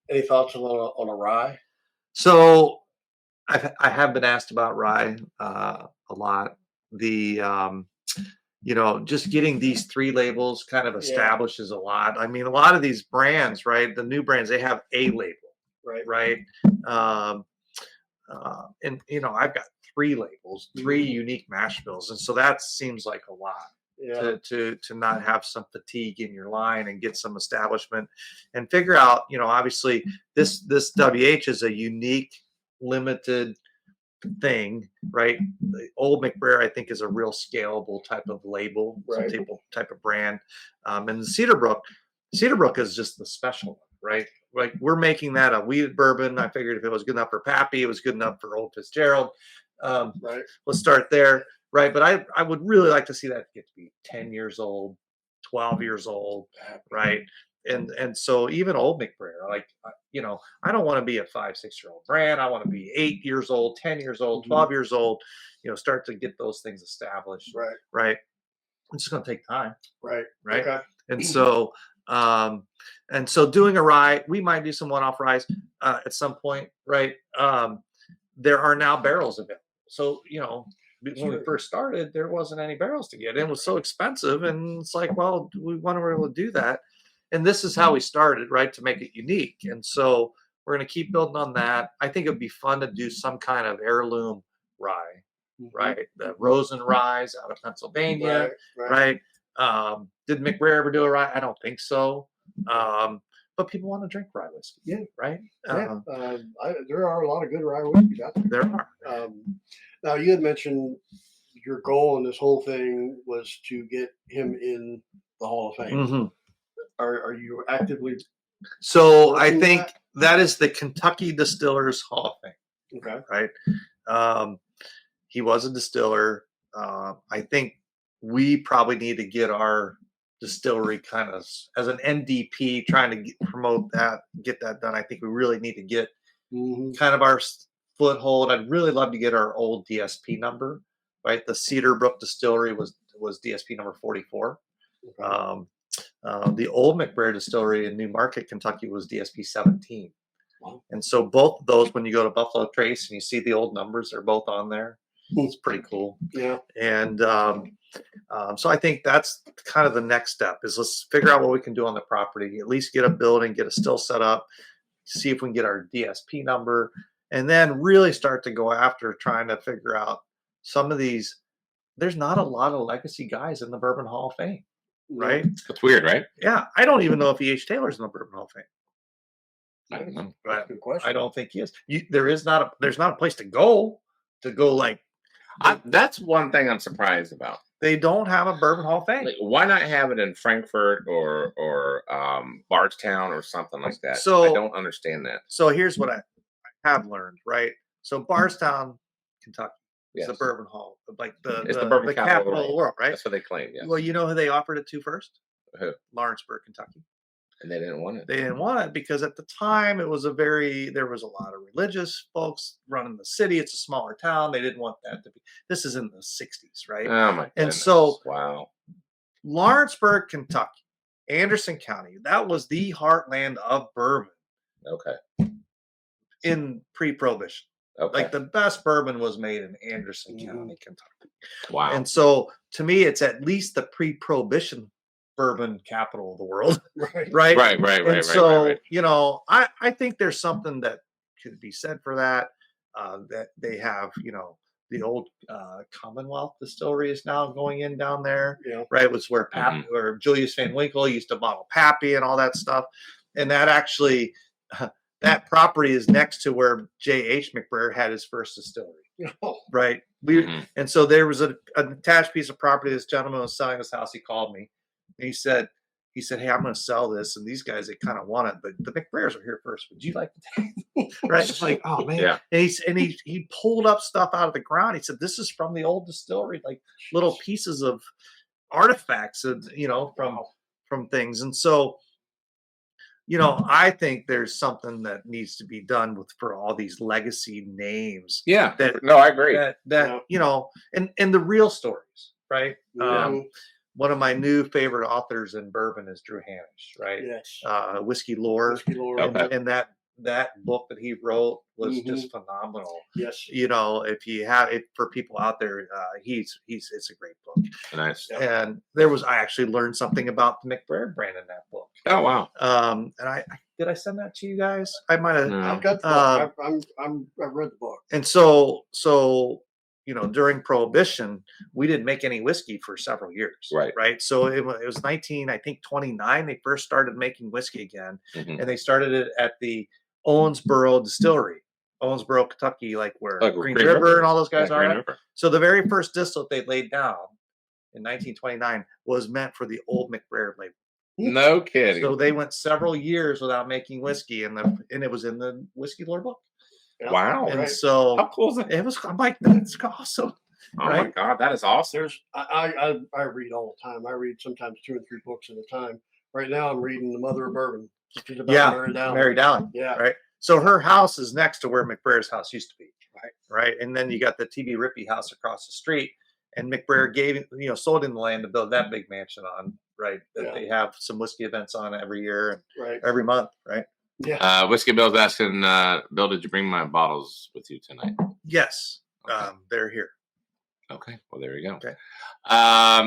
Any thoughts on a rye? So I have been asked about rye a lot. The just getting these 3 labels kind of establishes a lot. I mean, a lot of these brands, right? The new brands, they have a label, right? And I've got 3 labels, 3 unique mash bills, and so that seems like a lot. To not have some fatigue in your line and get some establishment and figure out, obviously this WH is a unique, limited thing, right? The old McBrayer, I think, is a real scalable type of label, type of brand. And the Cedarbrook is just the special one, right? Like, we're making that a wheated bourbon. I figured if it was good enough for Pappy, it was good enough for Old Fitzgerald. Let's start there, right? But I would really like to see that get to be 10 years old, 12 years old, right? And so even old McBrayer, like, I don't want to be a 5-6-year-old brand. I want to be 8 years old, 10 years old, 12 years old, start to get those things established. Right. It's just going to take time. Right. Okay. And so, doing a rye, we might do some one-off ryes at some point. Right. There are now barrels available. So, when we first started, there wasn't any barrels to get. It was so expensive. And it's like, well, we want to be able to do that. And this is how we started, right, to make it unique. And so we're going to keep building on that. I think it would be fun to do some kind of heirloom rye, right? The Rosen ryes out of Pennsylvania, right? Did McBrayer ever do a rye? I don't think so. But people want to drink rye whiskey, right? There are a lot of good rye whiskeys out there. There are. Now, you had mentioned your goal in this whole thing was to get him in the Hall of Fame. Are you actively? So I think that is the Kentucky Distillers Hall of Fame. Okay. Right. He was a distiller. I think we probably need to get our distillery kind of as an NDP, trying to promote that, get that done. I think we really need to get kind of our foothold. I'd really love to get our old DSP number. Right. The Cedarbrook Distillery was DSP number 44. Okay. The old McBrayer Distillery in New Market, Kentucky, was DSP 17. Wow. And so both of those, when you go to Buffalo Trace and you see the old numbers, they're both on there. It's pretty cool. Yeah. And so I think that's kind of the next step is let's figure out what we can do on the property, at least get a building, get a still set up, see if we can get our DSP number, and then really start to go after trying to figure out some of these. There's not a lot of legacy guys in the Bourbon Hall of Fame. Right. That's weird, right? Yeah. I don't even know if E.H. Taylor's in the Bourbon Hall of Fame. I don't know. That's a good question. I don't think he is. There's not a place to go like. That's one thing I'm surprised about. They don't have a Bourbon Hall of Fame. Like, why not have it in Frankfurt or Bardstown or something like that? So I don't understand that. So here's what I have learned, right? So Bardstown, Kentucky. It's the Bourbon Hall, like the Bourbon capital of the world, right? That's what they claim. Yes. Well, you know who they offered it to first? Who? Lawrenceburg, Kentucky. And they didn't want it. They didn't want it because at the time there was a lot of religious folks running the city. It's a smaller town. They didn't want that to be. This is in the 60s, right? Oh my And goodness. so Wow. Lawrenceburg, Kentucky, Anderson County, that was the heartland of bourbon Okay. in pre-prohibition. Okay. Like the best bourbon was made in Anderson Mhm. County, Kentucky. Wow. And so to me, it's at least the pre-prohibition bourbon capital of the world. Right. Right. Right. And so, you know, I think there's something that could be said for that. That they have, you know, the old Commonwealth distillery is now going in down there. Yeah. Right. It was where Mhm. where Julius Van Winkle used to bottle Pappy and all that stuff. And that actually, that property is next to where J.H. McBrayer had his first distillery. Oh, Right. Mhm. And so there was an attached piece of property. This gentleman was selling his house. He called me. And he said, "Hey, I'm going to sell this." And these guys, they kind of want it, but the McBrayers are here first. Would you like to take? Right? It's like, oh man. Yeah. And he pulled up stuff out of the ground. He said, "This is from the old distillery, like little pieces of artifacts, and you know, from things." And so, you know, I think there's something that needs to be done for all these legacy names. Yeah. That No, I agree. that Yeah. you know, and the real stories, right? Yeah. One of my new favorite authors in bourbon is Drew Hanisch, right? Yes. Whiskey Lore, Whiskey Lore. Okay. and that book that he wrote was Mhm. just phenomenal. Yes. You know, if you have it for people out there, it's a great book. Nice. Yeah. And I actually learned something about the McBrayer brand in that book. Oh wow. And I did I send that to you guys? I might have. No. I've got the book. I've read the book. And so you know, during Prohibition, we didn't make any whiskey for several years. Right. So it was 1929. They first started making whiskey again, Mhm. and they started it at the Owensboro Distillery, Owensboro, Kentucky, like where Like Green Green River River. and all those guys Yeah, are. Green Right? River. So the very first distillate they laid down in 1929 was meant for the old McBrayer label. No kidding. So they went several years without making whiskey, and it was in the Whiskey Lore book. Yeah. Wow. And Right. so How cool is that? it was. I'm like, that's awesome. Oh my right? God, that is awesome. There's I read all the time. I read sometimes 2 and 3 books at a time. Right now, I'm reading The Mother of Bourbon, which is about Yeah, Mary Dowling. Mary Dowling. Yeah. Right. So her house is next to where McBrayer's house used to be. Right. And then you got the T.B. Rippey house across the street. And McBrayer sold him the land to build that big mansion on. Right. That Yeah. they have some whiskey events on every year and Right. every month. Right. Yeah. Whiskey Bill's asking, Bill, did you bring my bottles with you tonight? Yes. Okay. They're here. Okay. Well, there you go. Okay.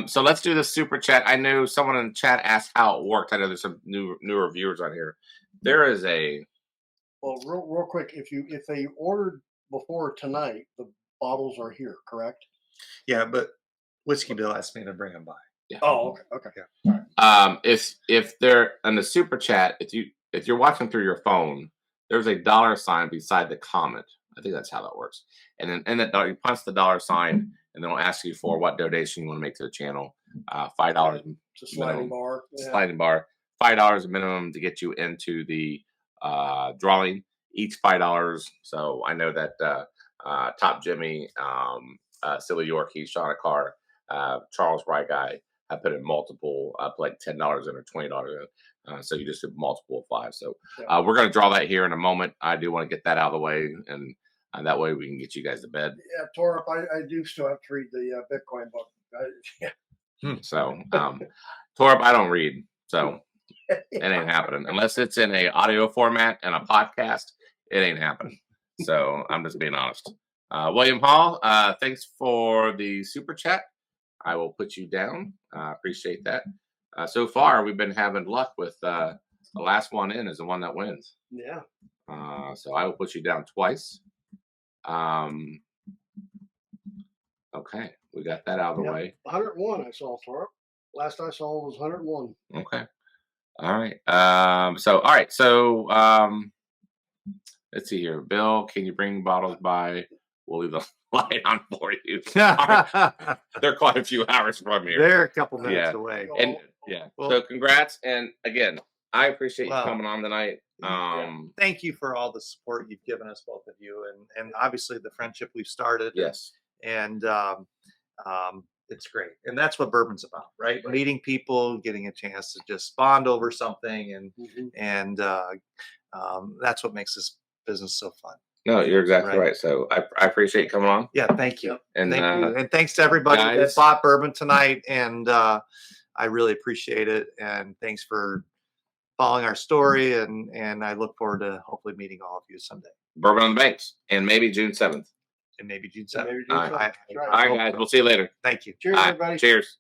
So let's do the super chat. I know someone in the chat asked how it worked. I know there's some newer viewers on here. There is a Well, real quick, if they ordered before tonight, the bottles are here, correct? Yeah, but Whiskey Bill asked me to bring them by. yeah. Oh, okay. If they're on the super chat, if you're watching through your phone, there's a dollar sign beside the comment. I think that's how that works. And then you punch the dollar sign, and they'll ask you for what donation you want to make to the channel. $5. It's a sliding minimum. bar. Yeah. Sliding bar. $5 minimum to get you into the drawing. Each $5. So I know that Top Jimmy, Silly Yorkie, Sean Carr, Charles Wright guy, I put in multiple, like $10 in or $20 in. So you just do multiple of 5. So Yeah. we're going to draw that here in a moment. I do want to get that out of the way, and that way we can get you guys to bed. Yeah, Torp, I do still have to read the Bitcoin book. So Torp, I don't read, so it ain't happening unless it's in a audio format and a podcast. It ain't happening. So I'm just being honest. William Hall, thanks for the super chat. I will put you down. Appreciate that. So far, we've been having luck with the last one in is the one that wins. Yeah. So I will put you down twice. Okay, we got that out of the Yep. way. 101 I saw, Torp. Last I saw was 101. Okay. All right. All right. So let's see here. Bill, can you bring bottles by? We'll leave the light on for you. They're quite a few hours from here. They're a couple minutes Yeah. away. And yeah. Well- So congrats. And again, I appreciate you Wow. coming on tonight. Thank you for all the support you've given us, both of you, and obviously the friendship we've started. Yes. And it's great. And that's what bourbon's about, right? Meeting people, getting a chance to just bond over something, and that's what makes this business so fun. No, you're exactly right. So I appreciate you coming on. Yeah, thank you. And thank you. And thanks to everybody that bought bourbon tonight. And I really appreciate it. And thanks for following our story. And I look forward to hopefully meeting all of you someday. Bourbon on the Banks, and maybe June 7th. And maybe June 7th. All right, guys. We'll see you later. Thank you. Cheers, everybody. Cheers.